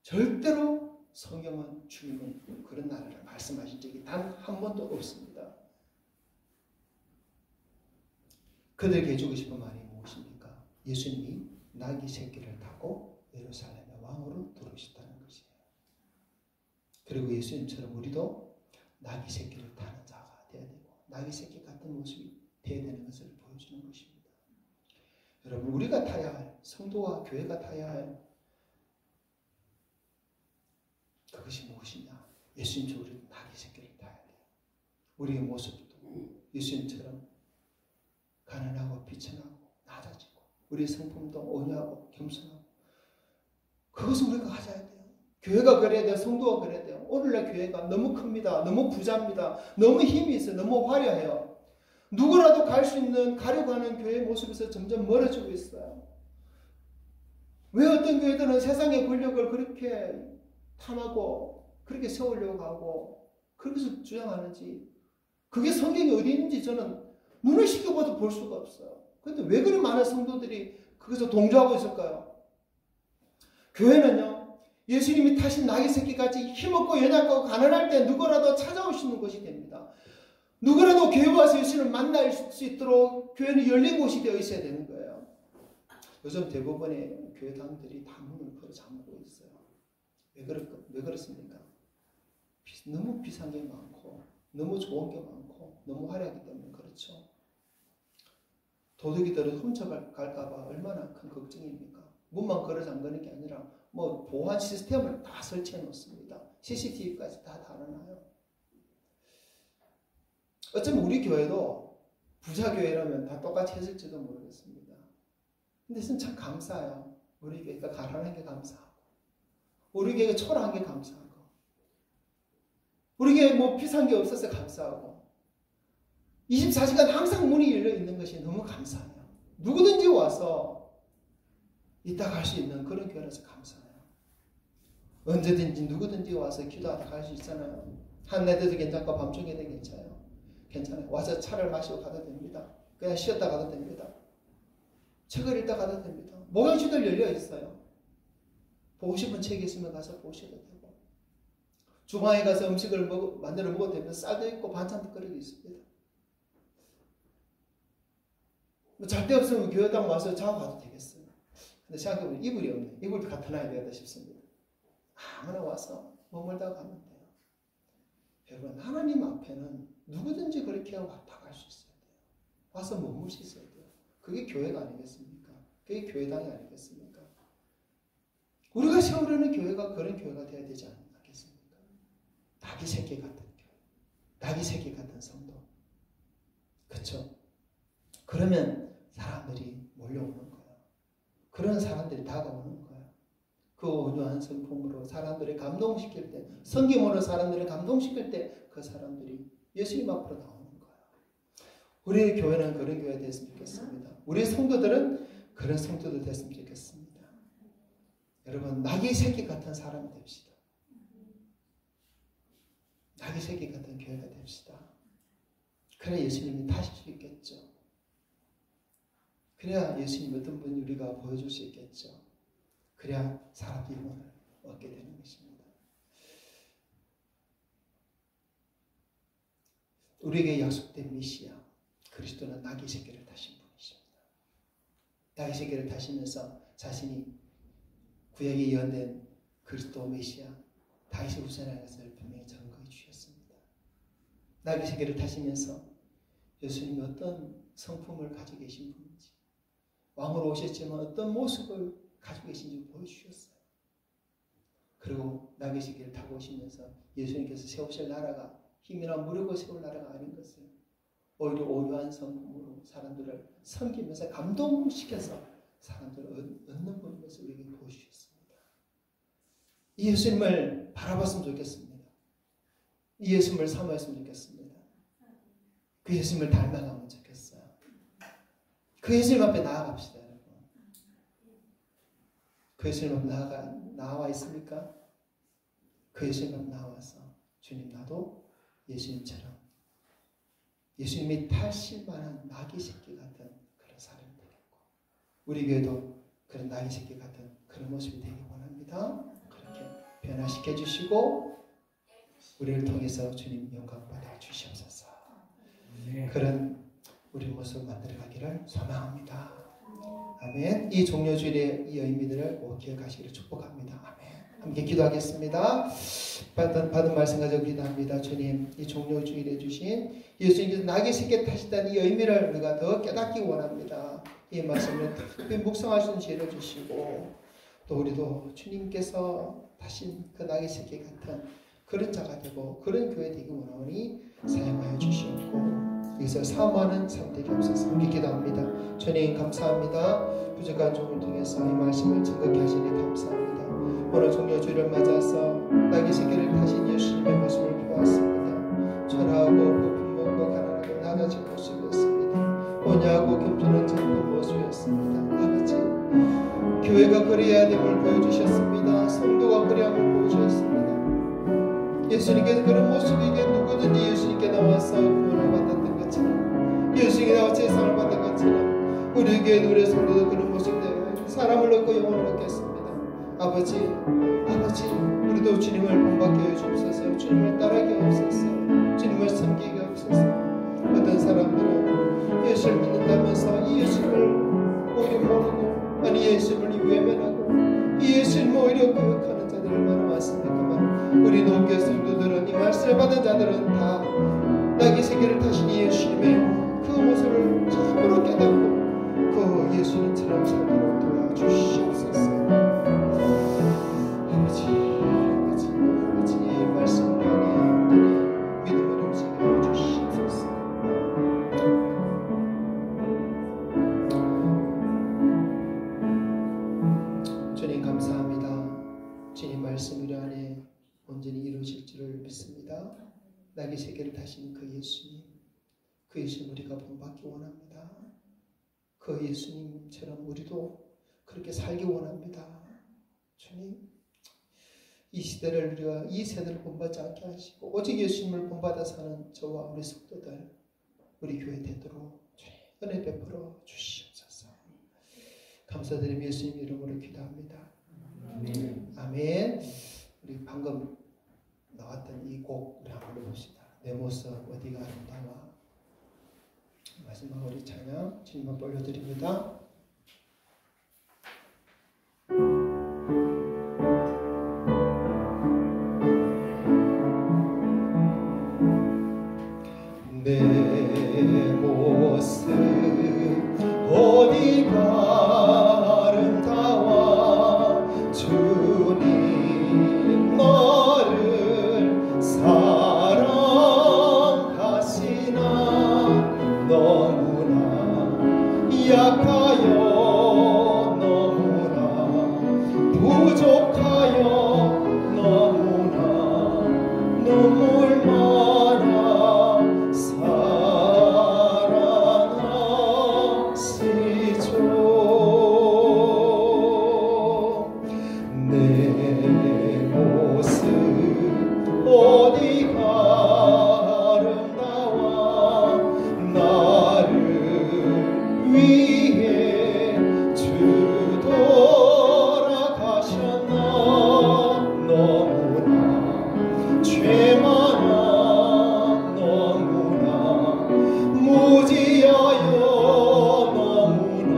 절대로 성경은 주님은 그런 나라를 말씀하신 적이 단 한 번도 없습니다. 그들에게 해주고 싶은 말이 무엇입니까? 예수님이 나귀 새끼를 타고 예루살렘의 왕으로 들어오셨다는 것이에요. 그리고 예수님처럼 우리도 나귀 새끼를 타는 자가 되어야 되고 나귀 새끼 같은 모습이 되어야 되는 것을 보여주는 것입니다. 여러분, 우리가 타야 할, 성도와 교회가 타야 할 그것이 무엇이냐? 예수님처럼 우리 나귀 새끼를 타야 돼요. 우리의 모습도 예수님처럼 가난하고 비천하고 낮아지고 우리의 성품도 온유하고 겸손하고 그것을 우리가 가져야 돼요. 교회가 그래야 돼요. 성도가 그래야 돼요. 오늘날 교회가 너무 큽니다. 너무 부자입니다. 너무 힘이 있어요. 너무 화려해요. 누구라도 갈 수 있는 가려고 하는 교회의 모습에서 점점 멀어지고 있어요. 왜 어떤 교회들은 세상의 권력을 그렇게 탐하고 그렇게 세우려고 하고 그렇게 주장하는지 그게 성경이 어디 있는지 저는 눈을 씻겨봐도 볼 수가 없어요. 그런데 왜 그리 많은 성도들이 거기서 동조하고 있을까요? 교회는요, 예수님이 타신 나귀 새끼같이 힘없고 연약하고 가난할 때 누구라도 찾아오시는 곳이 됩니다. 누구라도 교회 와서 예수님을 만날 수 있도록 교회는 열린 곳이 되어 있어야 되는 거예요. 요즘 대부분의 교회당들이 다 문을 걸어 잠그고 있어요. 왜 그렇습니까? 너무 비싼 게 많고 너무 좋은 게 많고 너무 화려하기 때문에 그렇죠. 도둑이들은 훔쳐갈까 봐 얼마나 큰 걱정입니까? 문만 걸어 잠그는 게 아니라 뭐 보안 시스템을 다 설치해 놓습니다. CCTV까지 다 달아놔요. 어쩌면 우리 교회도 부자 교회라면 다 똑같이 했을지도 모르겠습니다. 근데 참 감사해요. 우리 교회가 가난한 게 감사하고 우리 교회가 초라한 게 감사하고 우리 교회 뭐 비싼 게 없어서 감사하고 24시간 항상 문이 열려 있는 것이 너무 감사해요. 누구든지 와서 이따 갈 수 있는 그런 교회라서 감사해요. 언제든지 누구든지 와서 기도하다 갈 수 있잖아요. 한낮에도 괜찮고 밤중에도 괜찮아요. 와서 차를 마시고 가도 됩니다. 그냥 쉬었다 가도 됩니다. 책을 읽다 가도 됩니다. 목욕실도 열려 있어요. 보고 싶은 책이 있으면 가서 보셔도 되고 주방에 가서 음식을 만들어 먹어도 됩니다. 쌀도 있고 반찬도 끓여도 있습니다. 잘 데 없으면 교회당 와서 자고 가도 되겠어요. 근데 생각해보면 이불이 없네. 이불도 갖다 놔야 되겠다 싶습니다. 아무나 와서 머물다가 가면 돼요. 여러분, 하나님 앞에는 누구든지 그렇게 왔다 갈 수 있어야 돼요. 와서 머물 수 있어야 돼요. 그게 교회가 아니겠습니까? 그게 교회당이 아니겠습니까? 우리가 세우려는 교회가 그런 교회가 되어야 되지 않겠습니까? 나귀 새끼 같은 교회, 나귀 새끼 같은 성도. 그렇죠? 그러면 사람들이 몰려오는 거예요. 그런 사람들이 다가오는 거예요. 그 온유한 성품으로 사람들을 감동시킬 때, 성김으로 사람들을 감동시킬 때 그 사람들이 예수님 앞으로 나오는 거예요. 우리 교회는 그런 교회가 됐으면 좋겠습니다. 우리 성도들은 그런 성도들 됐으면 좋겠습니다. 여러분, 나귀 새끼 같은 사람이 됩시다. 나귀 새끼 같은 교회가 됩시다. 그래야 예수님이 타실 수 있겠죠. 그래야 예수님 어떤 분이 우리가 보여줄 수 있겠죠. 그래야 사람들이 힘을 얻게 되는 것입니다. 우리에게 약속된 메시아 그리스도는 나귀 새끼를 타신 분이십니다. 나귀 새끼를 타시면서 자신이 구약에 예언된 그리스도 메시아 다윗의 후손이라는 것을 분명히 증거해 주셨습니다. 나귀 새끼를 타시면서 예수님이 어떤 성품을 가지고 계신 분인지, 왕으로 오셨지만 어떤 모습을 가지고 계신지 보여주셨어요. 그리고 나귀 새끼를 타고 오시면서 예수님께서 세우실 나라가 힘이나 무력으로 세울 나라가 아닌 것을 오히려 오묘한 성품으로 사람들을 섬기면서 감동시켜서 사람들을 얻는 분인 것을 우리에게 보여주셨습니다. 이 예수님을 바라봤으면 좋겠습니다. 이 예수님을 사모했으면 좋겠습니다. 그 예수님을 닮아가면 좋겠어요. 그 예수님 앞에 나아갑시다, 여러분. 그 예수님 앞에 나와 있습니까? 그 예수님 앞에 나와서 주님, 나도 예수님처럼 예수님이 타실 만한 나귀 새끼 같은 그런 사람이 되겠고, 우리 교회도 그런 나귀 새끼 같은 그런 모습이 되기 원합니다. 그렇게 변화시켜 주시고 우리를 통해서 주님 영광 받아 주시옵소서. 그런 우리 모습을 만들어가기를 소망합니다. 아멘. 이 종료주일의 이 의미들을 꼭 기억하시기를 축복합니다. 아멘. 함께 기도하겠습니다. 받은 말씀 가지고 기도합니다. 주님, 이 종료주일에 주신 예수님께서 나귀 새끼 타시다는 이 의미를 우리가 더 깨닫기 원합니다. 이 말씀을 특별히 묵상할 수 있는 지혜를 주시고, 또 우리도 주님께서 타신 그 나귀 새끼 같은 그런 자가 되고 그런 교회 되기 원하오니 사용하여 주시옵고, 여기서 사모하는 삶 되게 없어서 함께 기도합니다. 주님 감사합니다. 부족한 종을 통해서 이 말씀을 증거케 하시니 감사합니다. 오늘 종료주일을 맞아서 나귀 새끼를 타신 예수님의 모습을 보았습니다. 초라하고 부품먹고 가난하고 낮아진 모습이었습니다. 온유하고 겸손한 젊은 모습이었습니다. 아버지, 교회가 그래야 됨을 보여주셨습니다. 성도가 그래야 함을 보여주셨습니다. 예수님께서 그런 모습에게 누구든지 예수님께 나와서 구원을 받았던 것처럼, 예수님께 나와 세상을 받은 것처럼 우리 교회 우리 성도도 그런 모습 되어 사람을 얻고 영혼을 얻겠습니다. 아버지, 우리도 주님을 본받게 해 주옵소서. 주님을 따르게 하옵소서. 주님을 섬기게 하옵소서. 어떤 사람들은 예수를 믿는다면서 이 예수를 오히려 모르고, 아니 예수를 외면하고 이 예수를 오히려 거역하는 자들 얼마나 많습니까만, 우리 노교 성도들은, 이 말씀을 받은 자들은 다 나귀 새끼를 타신 이 예수님의 그 모습을 참으로 깨닫고 그 예수님처럼 살도록 도와주시옵소서. 아버지, 이 말씀을 안에 믿음을 움직여 주시옵소서. 주님 감사합니다. 주님 말씀을 안에 온전히 이루어질 줄을 믿습니다. 나귀 새끼를 타신 그 예수님, 그 예수님 우리가 본받기 원합니다. 그 예수님처럼 우리도 그렇게 살기 원합니다. 주님, 이 시대를 우리가 이 세대를 본받지 않게 하시고 오직 예수님을 본받아 사는 저와 우리 성도들, 우리 교회 되도록 주님 은혜 베풀어 주시옵소서. 감사드리며 예수님 이름으로 기도합니다. 아멘. 우리 방금 나왔던 이 곡 우리 한번 해봅시다. 내 모습 어디가 아름다워. 마지막 우리 찬양 주님 한번 올려드립니다. 내 모습 어디가 아름다워. 주님 너를 사랑하시나. 너무나 약하여 너무나 부족하여 너무나 눈물 많아 사랑하시죠. 내 모습 어디가 아름다워. 나를 위해 주 돌아가셨나. 너무나 죄 많아 너무나 무지하여 너무나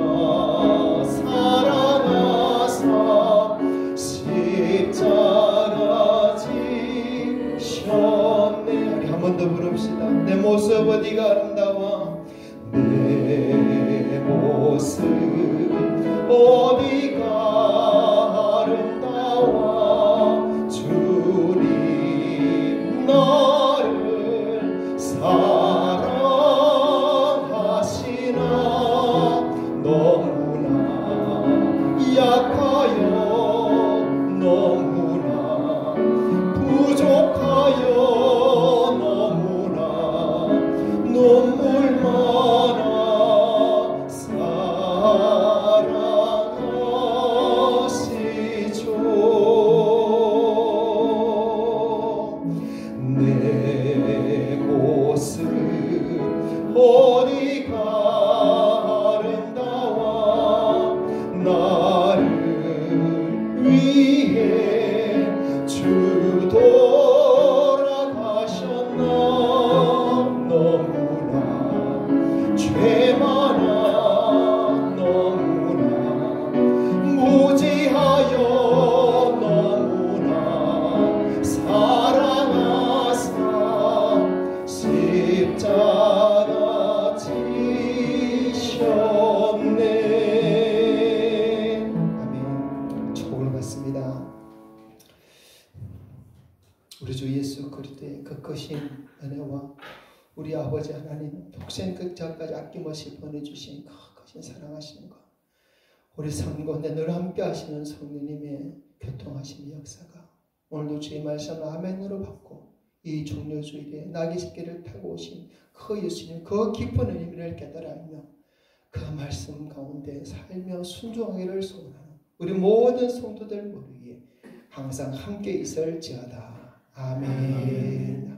사랑하사 십자가 지셨네. 우리 한 번 더 부릅시다. 내 모습 어디가 아름다워. 내 모습 어디가 아름다워. 주님 나를 사랑하시나. 너무나 약하여 너무나 부족하여 너무나 눈물 많아 사랑하시죠. 내 모습 어디가 아름다워. 나를 위해 주 돌아가셨나. 너무나 죄 많아 너무나 무지하여 너무나 사랑하사 십자가 지셨네. 아멘. 축복을 받습니다. 우리 주 예수 그리스도의 그 크신 은혜와 우리 아버지 하나님 독생극자까지 아낌없이 보내주신 그 크신 사랑하심과 우리 삶 가운데 늘 함께 하시는 성령님의 교통하심의 역사가 오늘도 주의 말씀을 아멘으로 받고 이 종료주일에 나귀 새끼를 타고 오신 그 예수님 그 깊은 의미를 깨달아 알며 그 말씀 가운데 살며 순종하기를 소원하는 우리 모든 성도들 모두에 항상 함께 있을지어다. 아멘.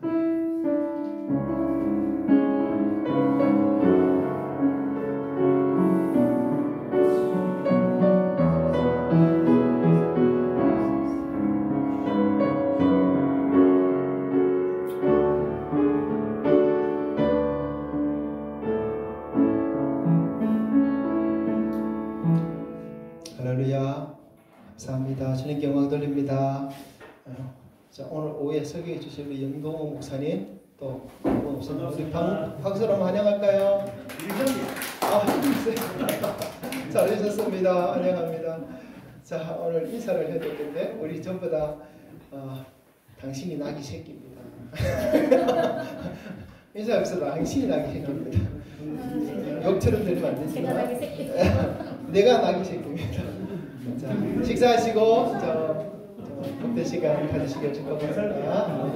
할렐루야. 감사합니다. 주님께 영광 돌립니다. 자, 오늘 오후에 설교해 주실 우리 영동호 목사님 또 우리 박수로 환영할까요? 잘해주셨습니다. 환영합니다. 자, 오늘 인사를 해야 되는데 우리 전부 다 당신이 나기 새끼입니다. 인사 없어도 당신이 나기 새끼입니다. 욕처럼 들으면 안 되지만 내가 나기 새끼입니다. 자, 식사하시고 복된 시간 가지시길 축복합니다.